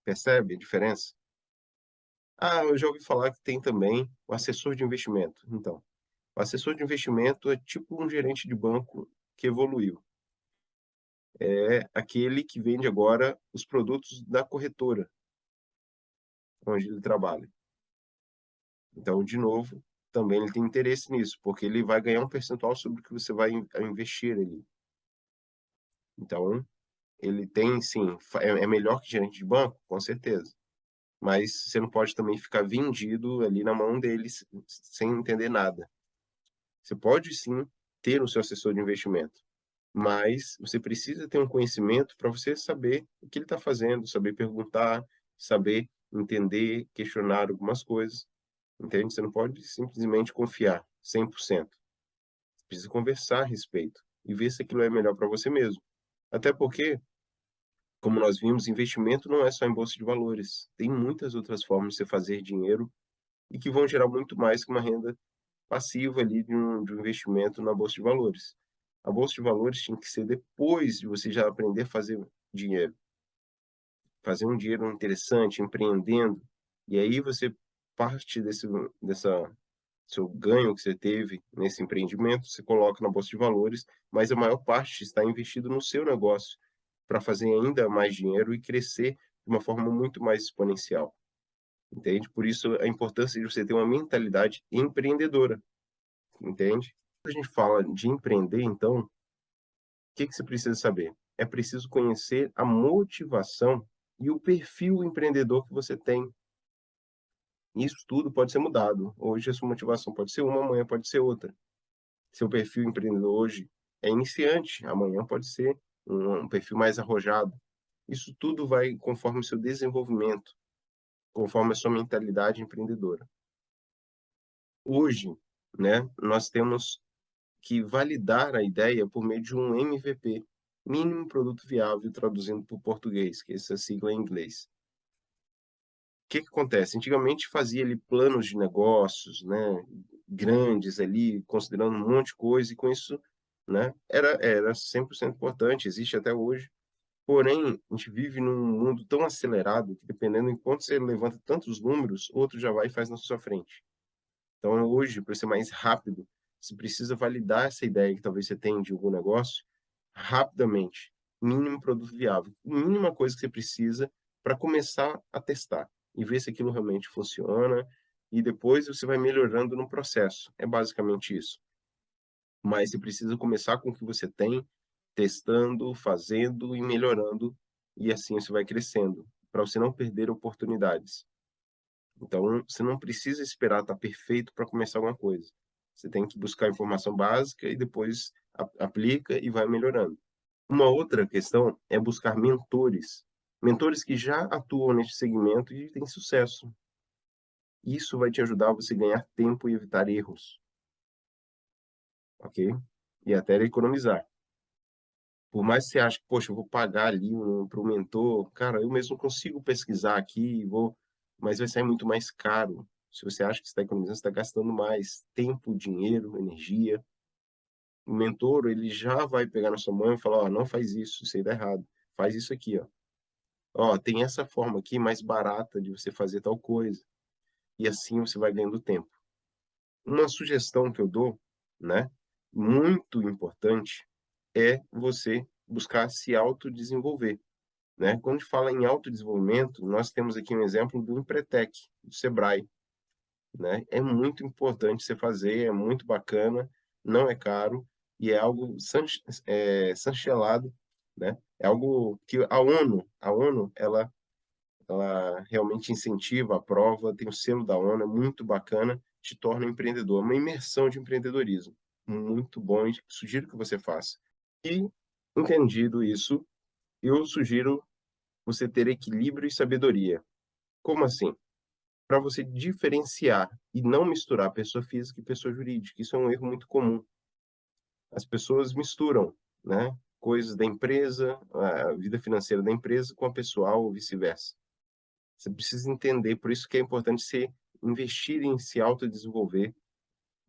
Percebe a diferença? Ah, eu já ouvi falar que tem também o assessor de investimento. Então, o assessor de investimento é tipo um gerente de banco que evoluiu. É aquele que vende agora os produtos da corretora onde ele trabalha. Então, de novo, também ele tem interesse nisso, porque ele vai ganhar um percentual sobre o que você vai investir ali. Então, ele tem sim, é melhor que gerente de banco? Com certeza. Mas você não pode também ficar vendido ali na mão deles sem entender nada. Você pode sim ter o seu assessor de investimento, mas você precisa ter um conhecimento para você saber o que ele está fazendo, saber perguntar, saber entender, questionar algumas coisas, entende? Você não pode simplesmente confiar 100%. Você precisa conversar a respeito e ver se aquilo é melhor para você mesmo. Até porque, como nós vimos, investimento não é só em bolsa de valores. Tem muitas outras formas de você fazer dinheiro e que vão gerar muito mais que uma renda passiva ali de um investimento na bolsa de valores. A bolsa de valores tinha que ser depois de você já aprender a fazer dinheiro, fazer um dinheiro interessante, empreendendo, e aí você parte dessa seu ganho que você teve nesse empreendimento, você coloca na bolsa de valores, mas a maior parte está investido no seu negócio, para fazer ainda mais dinheiro e crescer de uma forma muito mais exponencial, entende? Por isso a importância de você ter uma mentalidade empreendedora. Entende? Quando a gente fala de empreender, então, o que que você precisa saber? É preciso conhecer a motivação e o perfil empreendedor que você tem. Isso tudo pode ser mudado. Hoje a sua motivação pode ser uma, amanhã pode ser outra. Seu perfil empreendedor hoje é iniciante, amanhã pode ser um perfil mais arrojado. Isso tudo vai conforme o seu desenvolvimento, conforme a sua mentalidade empreendedora. Hoje, né, nós temos que validar a ideia por meio de um MVP, mínimo produto viável, traduzindo para o português, que é essa sigla em inglês. O que que acontece? Antigamente fazia ali planos de negócios, né, grandes ali, considerando um monte de coisa e com isso, né, era 100% importante, existe até hoje. Porém, a gente vive num mundo tão acelerado que dependendo em quanto você levanta tantos números, outro já vai e faz na sua frente. Então hoje, para ser mais rápido, você precisa validar essa ideia que talvez você tenha de algum negócio, rapidamente. Mínimo produto viável. Mínima coisa que você precisa para começar a testar e ver se aquilo realmente funciona, e depois você vai melhorando no processo. É basicamente isso. Mas você precisa começar com o que você tem, testando, fazendo e melhorando, e assim você vai crescendo, para você não perder oportunidades. Então, você não precisa esperar estar perfeito para começar alguma coisa. Você tem que buscar informação básica e depois aplica e vai melhorando. Uma outra questão é buscar mentores, mentores que já atuam neste segmento e têm sucesso. Isso vai te ajudar a você ganhar tempo e evitar erros, ok? E até economizar. Por mais que você ache que, poxa, eu vou pagar ali para o mentor, cara, eu mesmo consigo pesquisar aqui, e vou, mas vai sair muito mais caro. Se você acha que você está economizando, você está gastando mais tempo, dinheiro, energia. O mentor, ele já vai pegar na sua mão e falar, ó, não faz isso aí dá errado. Faz isso aqui, ó. Ó, tem essa forma aqui mais barata de você fazer tal coisa. E assim você vai ganhando tempo. Uma sugestão que eu dou, né, muito importante, é você buscar se autodesenvolver. Né? Quando a gente fala em autodesenvolvimento, nós temos aqui um exemplo do Empretec, do Sebrae, né? É muito importante você fazer, é muito bacana, não é caro e é algo chancelado, né? É algo que a ONU, ela realmente incentiva, aprova, tem o selo da ONU, é muito bacana, te torna um empreendedor, uma imersão de empreendedorismo, muito bom e sugiro que você faça. E, entendido isso, eu sugiro você ter equilíbrio e sabedoria. Como assim? Para você diferenciar e não misturar pessoa física e pessoa jurídica. Isso é um erro muito comum. As pessoas misturam, né, coisas da empresa, a vida financeira da empresa com a pessoal ou vice-versa. Você precisa entender, por isso que é importante você investir em se autodesenvolver,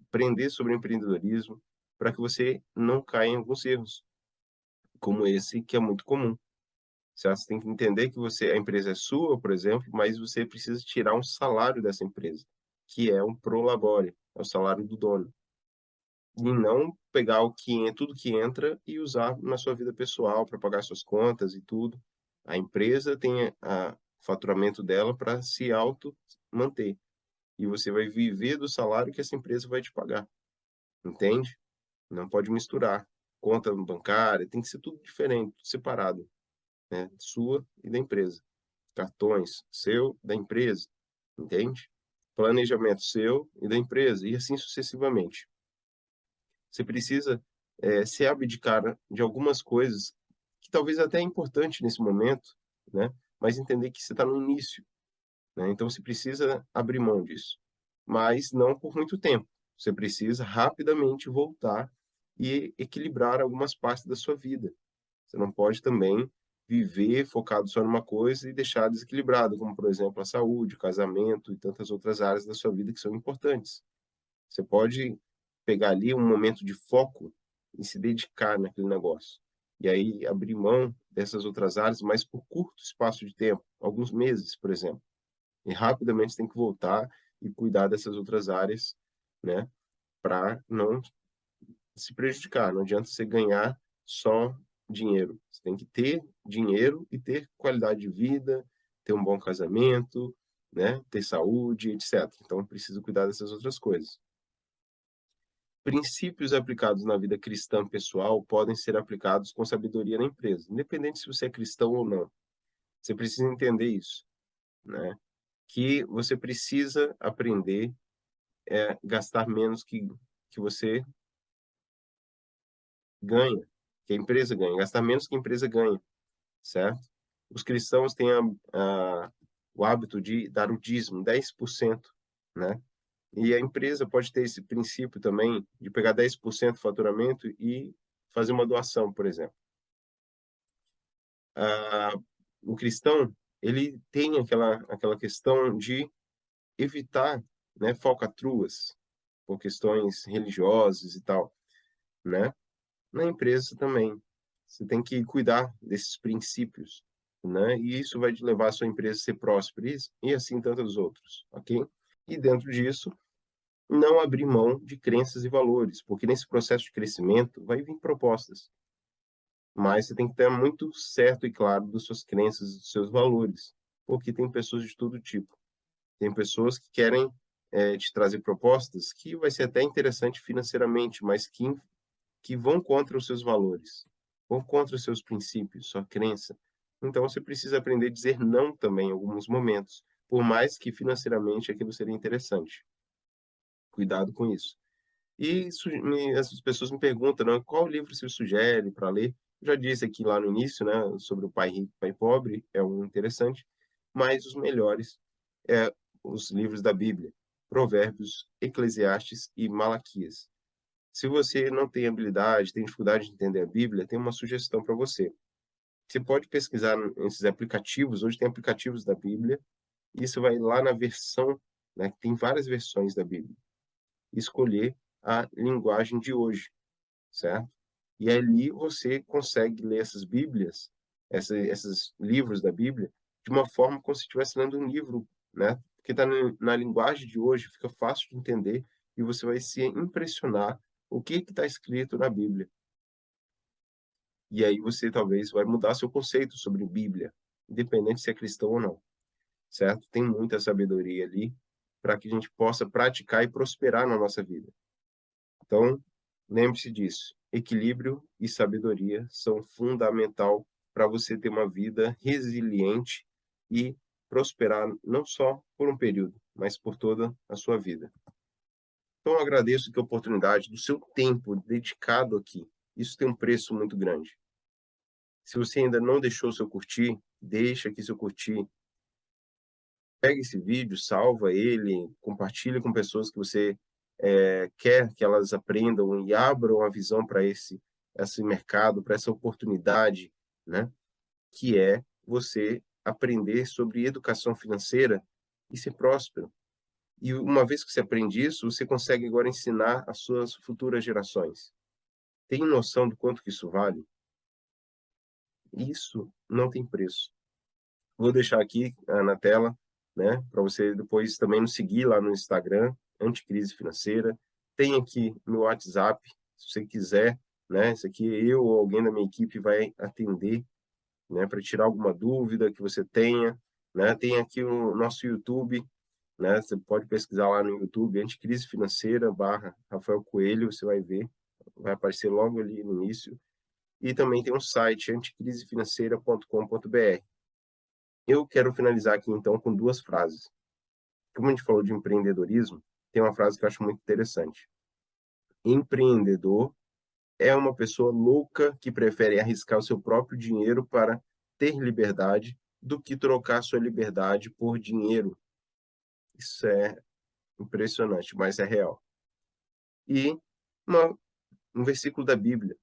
aprender sobre empreendedorismo, para que você não caia em alguns erros, como esse que é muito comum. Você tem que entender que a empresa é sua, por exemplo, mas você precisa tirar um salário dessa empresa, que é um prolabore, é o salário do dono. E não pegar tudo que entra e usar na sua vida pessoal para pagar suas contas e tudo. A empresa tem o faturamento dela para se auto manter. E você vai viver do salário que essa empresa vai te pagar. Entende? Não pode misturar. Conta bancária, tem que ser tudo diferente, tudo separado, né? Sua e da empresa. Cartões seu, da empresa, entende? Planejamento seu e da empresa, e assim sucessivamente. Você precisa se abdicar de algumas coisas que talvez até é importante nesse momento, né? Mas entender que você está no início, né? Então você precisa abrir mão disso, mas não por muito tempo. Você precisa rapidamente voltar e equilibrar algumas partes da sua vida. Você não pode também viver focado só numa coisa e deixar desequilibrado, como, por exemplo, a saúde, o casamento e tantas outras áreas da sua vida que são importantes. Você pode pegar ali um momento de foco e se dedicar naquele negócio. E aí abrir mão dessas outras áreas, mas por curto espaço de tempo, alguns meses, por exemplo. E rapidamente você tem que voltar e cuidar dessas outras áreas, né, para não se prejudicar. Não adianta você ganhar só dinheiro. Você tem que ter dinheiro e ter qualidade de vida, ter um bom casamento, né? Ter saúde, etc. Então, precisa cuidar dessas outras coisas. Princípios aplicados na vida cristã pessoal podem ser aplicados com sabedoria na empresa, independente se você é cristão ou não. Você precisa entender isso, né? Que você precisa aprender a gastar menos que você ganha, que a empresa ganha, gastar menos que a empresa ganha, certo? Os cristãos têm o hábito de dar o dízimo, 10%, né? E a empresa pode ter esse princípio também de pegar 10% do faturamento e fazer uma doação, por exemplo. Ah, o cristão, ele tem aquela questão de evitar, né, falcatruas por questões religiosas e tal, né? Na empresa também. Você tem que cuidar desses princípios, né? E isso vai te levar a sua empresa a ser próspera e assim tantos outros, ok? E dentro disso, não abrir mão de crenças e valores, porque nesse processo de crescimento vai vir propostas, mas você tem que estar muito certo e claro das suas crenças e dos seus valores, porque tem pessoas de todo tipo. Tem pessoas que querem te trazer propostas que vai ser até interessante financeiramente, mas que vão contra os seus valores, vão contra os seus princípios, sua crença. Então você precisa aprender a dizer não também em alguns momentos, por mais que financeiramente aquilo seria interessante. Cuidado com isso. E essas pessoas me perguntam, né, qual livro você sugere para ler? Eu já disse aqui lá no início, né, sobre o Pai Rico, Pai Pobre, é um interessante, mas os melhores é os livros da Bíblia, Provérbios, Eclesiastes e Malaquias. Se você não tem habilidade, tem dificuldade de entender a Bíblia, tem uma sugestão para você. Você pode pesquisar nesses aplicativos, hoje tem aplicativos da Bíblia, e você vai lá na versão, né, tem várias versões da Bíblia, e escolher a linguagem de hoje, certo? E ali você consegue ler essas Bíblias, esses livros da Bíblia, de uma forma como se estivesse lendo um livro, né? Porque está na linguagem de hoje, fica fácil de entender e você vai se impressionar o que está escrito na Bíblia. E aí você talvez vai mudar seu conceito sobre Bíblia, independente se é cristão ou não, certo? Tem muita sabedoria ali para que a gente possa praticar e prosperar na nossa vida. Então, lembre-se disso. Equilíbrio e sabedoria são fundamental para você ter uma vida resiliente e prosperar não só por um período, mas por toda a sua vida. Então, eu agradeço a oportunidade do seu tempo dedicado aqui. Isso tem um preço muito grande. Se você ainda não deixou seu curtir, deixa aqui seu curtir. Pega esse vídeo, salva ele, compartilha com pessoas que você quer que elas aprendam e abram a visão para esse mercado, para essa oportunidade, né? Que é você aprender sobre educação financeira e ser próspero. E uma vez que você aprende isso, você consegue agora ensinar as suas futuras gerações. Tem noção do quanto que isso vale? Isso não tem preço. Vou deixar aqui na tela, né, para você depois também nos seguir lá no Instagram, Anticrise Financeira. Tem aqui meu WhatsApp, se você quiser, né, isso aqui eu ou alguém da minha equipe vai atender, né, para tirar alguma dúvida que você tenha, né. Tem aqui o nosso YouTube, né, você pode pesquisar lá no YouTube, Anticrise Financeira / Rafael Coelho, você vai ver, vai aparecer logo ali no início. E também tem um site, anticrisefinanceira.com.br. Eu quero finalizar aqui, então, com duas frases. Como a gente falou de empreendedorismo, tem uma frase que eu acho muito interessante. Empreendedor é uma pessoa louca que prefere arriscar o seu próprio dinheiro para ter liberdade do que trocar sua liberdade por dinheiro. Isso é impressionante, mas é real. E uma, um versículo da Bíblia,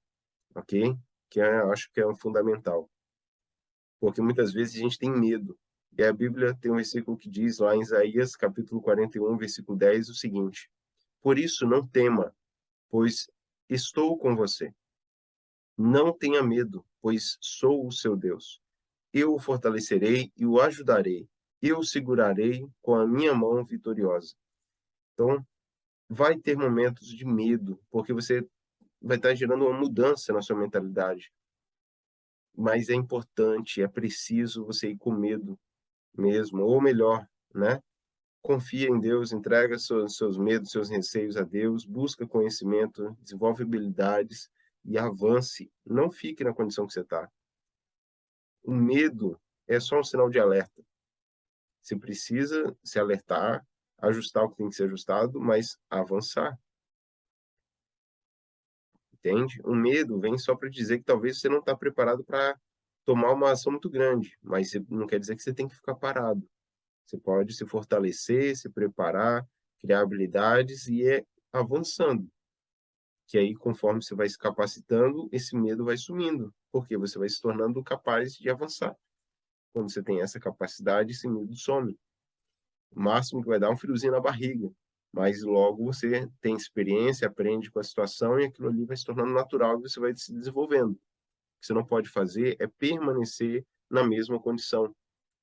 ok? Que eu acho que é um fundamental. Porque muitas vezes a gente tem medo. E a Bíblia tem um versículo que diz lá em Isaías, capítulo 41, versículo 10, o seguinte: Por isso não tema, pois estou com você. Não tenha medo, pois sou o seu Deus. Eu o fortalecerei e o ajudarei. Eu o segurarei com a minha mão vitoriosa. Então, vai ter momentos de medo, porque você vai estar gerando uma mudança na sua mentalidade. Mas é importante, é preciso você ir com medo mesmo, ou melhor, né? Confia em Deus, entrega seus medos, seus receios a Deus, busca conhecimento, desenvolve habilidades e avance. Não fique na condição que você está. O medo é só um sinal de alerta. Você precisa se alertar, ajustar o que tem que ser ajustado, mas avançar. entende? O medo vem só para dizer que talvez você não está preparado para tomar uma ação muito grande, mas não quer dizer que você tem que ficar parado. Você pode se fortalecer, se preparar, criar habilidades e ir avançando, que aí conforme você vai se capacitando, esse medo vai sumindo, porque você vai se tornando capaz de avançar. Quando você tem essa capacidade, esse medo some. O máximo que vai dar é um friozinho na barriga, mas logo você tem experiência, aprende com a situação e aquilo ali vai se tornando natural e você vai se desenvolvendo. O que você não pode fazer é permanecer na mesma condição.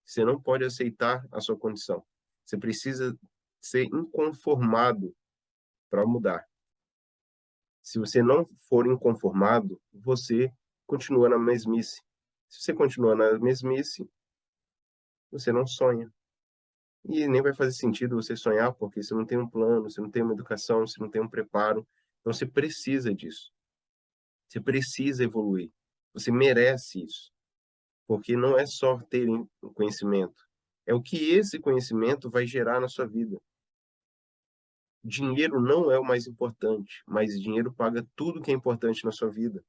Você não pode aceitar a sua condição. Você precisa ser inconformado para mudar. Se você não for inconformado, você continua na mesmice. Se você continua na mesmice, você não sonha. E nem vai fazer sentido você sonhar, porque você não tem um plano, você não tem uma educação, você não tem um preparo. Então você precisa disso. Você precisa evoluir. Você merece isso. Porque não é só ter o conhecimento, é o que esse conhecimento vai gerar na sua vida. Dinheiro não é o mais importante, mas dinheiro paga tudo que é importante na sua vida.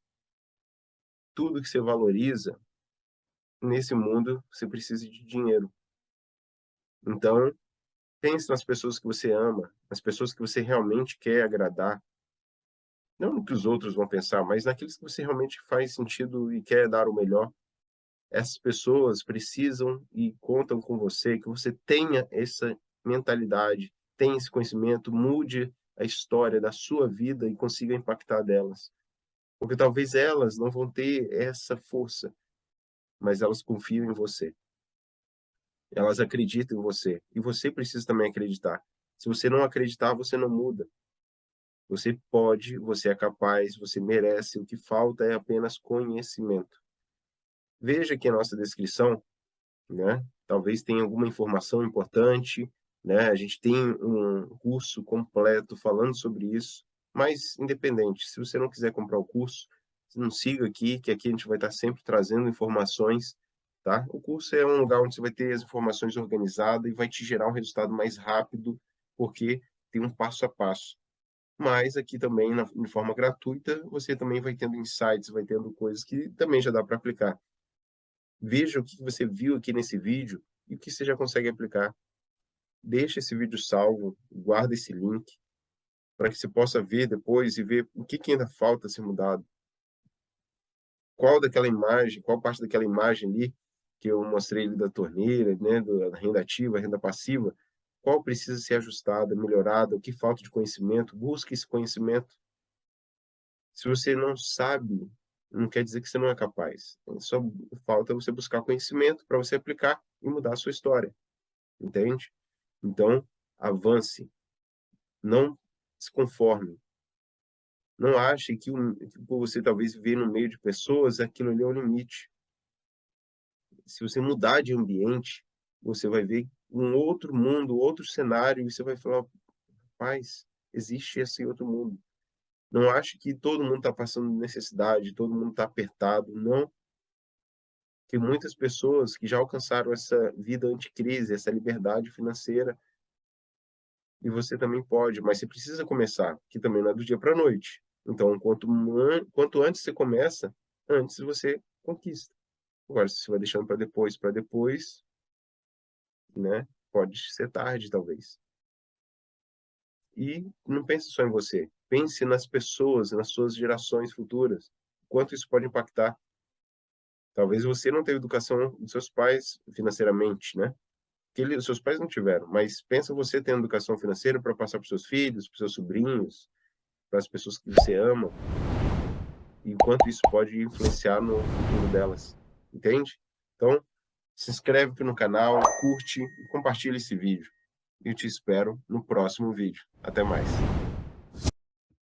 Tudo que você valoriza nesse mundo, você precisa de dinheiro. Então, pense nas pessoas que você ama, nas pessoas que você realmente quer agradar. Não no que os outros vão pensar, mas naqueles que você realmente faz sentido e quer dar o melhor. Essas pessoas precisam e contam com você, que você tenha essa mentalidade, tenha esse conhecimento, mude a história da sua vida e consiga impactar delas. Porque talvez elas não vão ter essa força, mas elas confiam em você. Elas acreditam em você. E você precisa também acreditar. Se você não acreditar, você não muda. Você pode, você é capaz, você merece. O que falta é apenas conhecimento. Veja aqui a nossa descrição, né? Talvez tenha alguma informação importante, né? A gente tem um curso completo falando sobre isso, mas independente, se você não quiser comprar o curso, não siga aqui, que aqui a gente vai estar sempre trazendo informações, tá? O curso é um lugar onde você vai ter as informações organizadas e vai te gerar um resultado mais rápido, porque tem um passo a passo. Mas aqui também, de forma gratuita, você também vai tendo insights, vai tendo coisas que também já dá para aplicar. Veja o que você viu aqui nesse vídeo e o que você já consegue aplicar. Deixa esse vídeo salvo, guarda esse link, para que você possa ver depois e ver o que ainda falta ser mudado. Qual daquela imagem, qual parte daquela imagem ali, que eu mostrei ali da torneira, né, da renda ativa, renda passiva, qual precisa ser ajustada, melhorada, o que falta de conhecimento, busque esse conhecimento. Se você não sabe, não quer dizer que você não é capaz. Só falta você buscar conhecimento para você aplicar e mudar a sua história, entende? Então, avance, não se conforme. Não ache que por você talvez viver no meio de pessoas, aquilo ali é o limite. Se você mudar de ambiente, você vai ver um outro mundo, outro cenário, e você vai falar: "Rapaz, existe esse outro mundo". Não ache que todo mundo está passando necessidade, todo mundo está apertado, não. Tem muitas pessoas que já alcançaram essa vida anticrise, essa liberdade financeira, e você também pode, mas você precisa começar, que também não é do dia para a noite. Então, quanto antes você começa, antes você conquista. Agora, se você vai deixando para depois, né, pode ser tarde, talvez. E não pense só em você, pense nas pessoas, nas suas gerações futuras, quanto isso pode impactar. Talvez você não tenha educação dos seus pais financeiramente, né? Que os seus pais não tiveram, mas pensa você tendo educação financeira para passar para os seus filhos, para os seus sobrinhos, para as pessoas que você ama, e o quanto isso pode influenciar no futuro delas, entende? Então, se inscreve aqui no canal, curte e compartilha esse vídeo. Eu te espero no próximo vídeo. Até mais.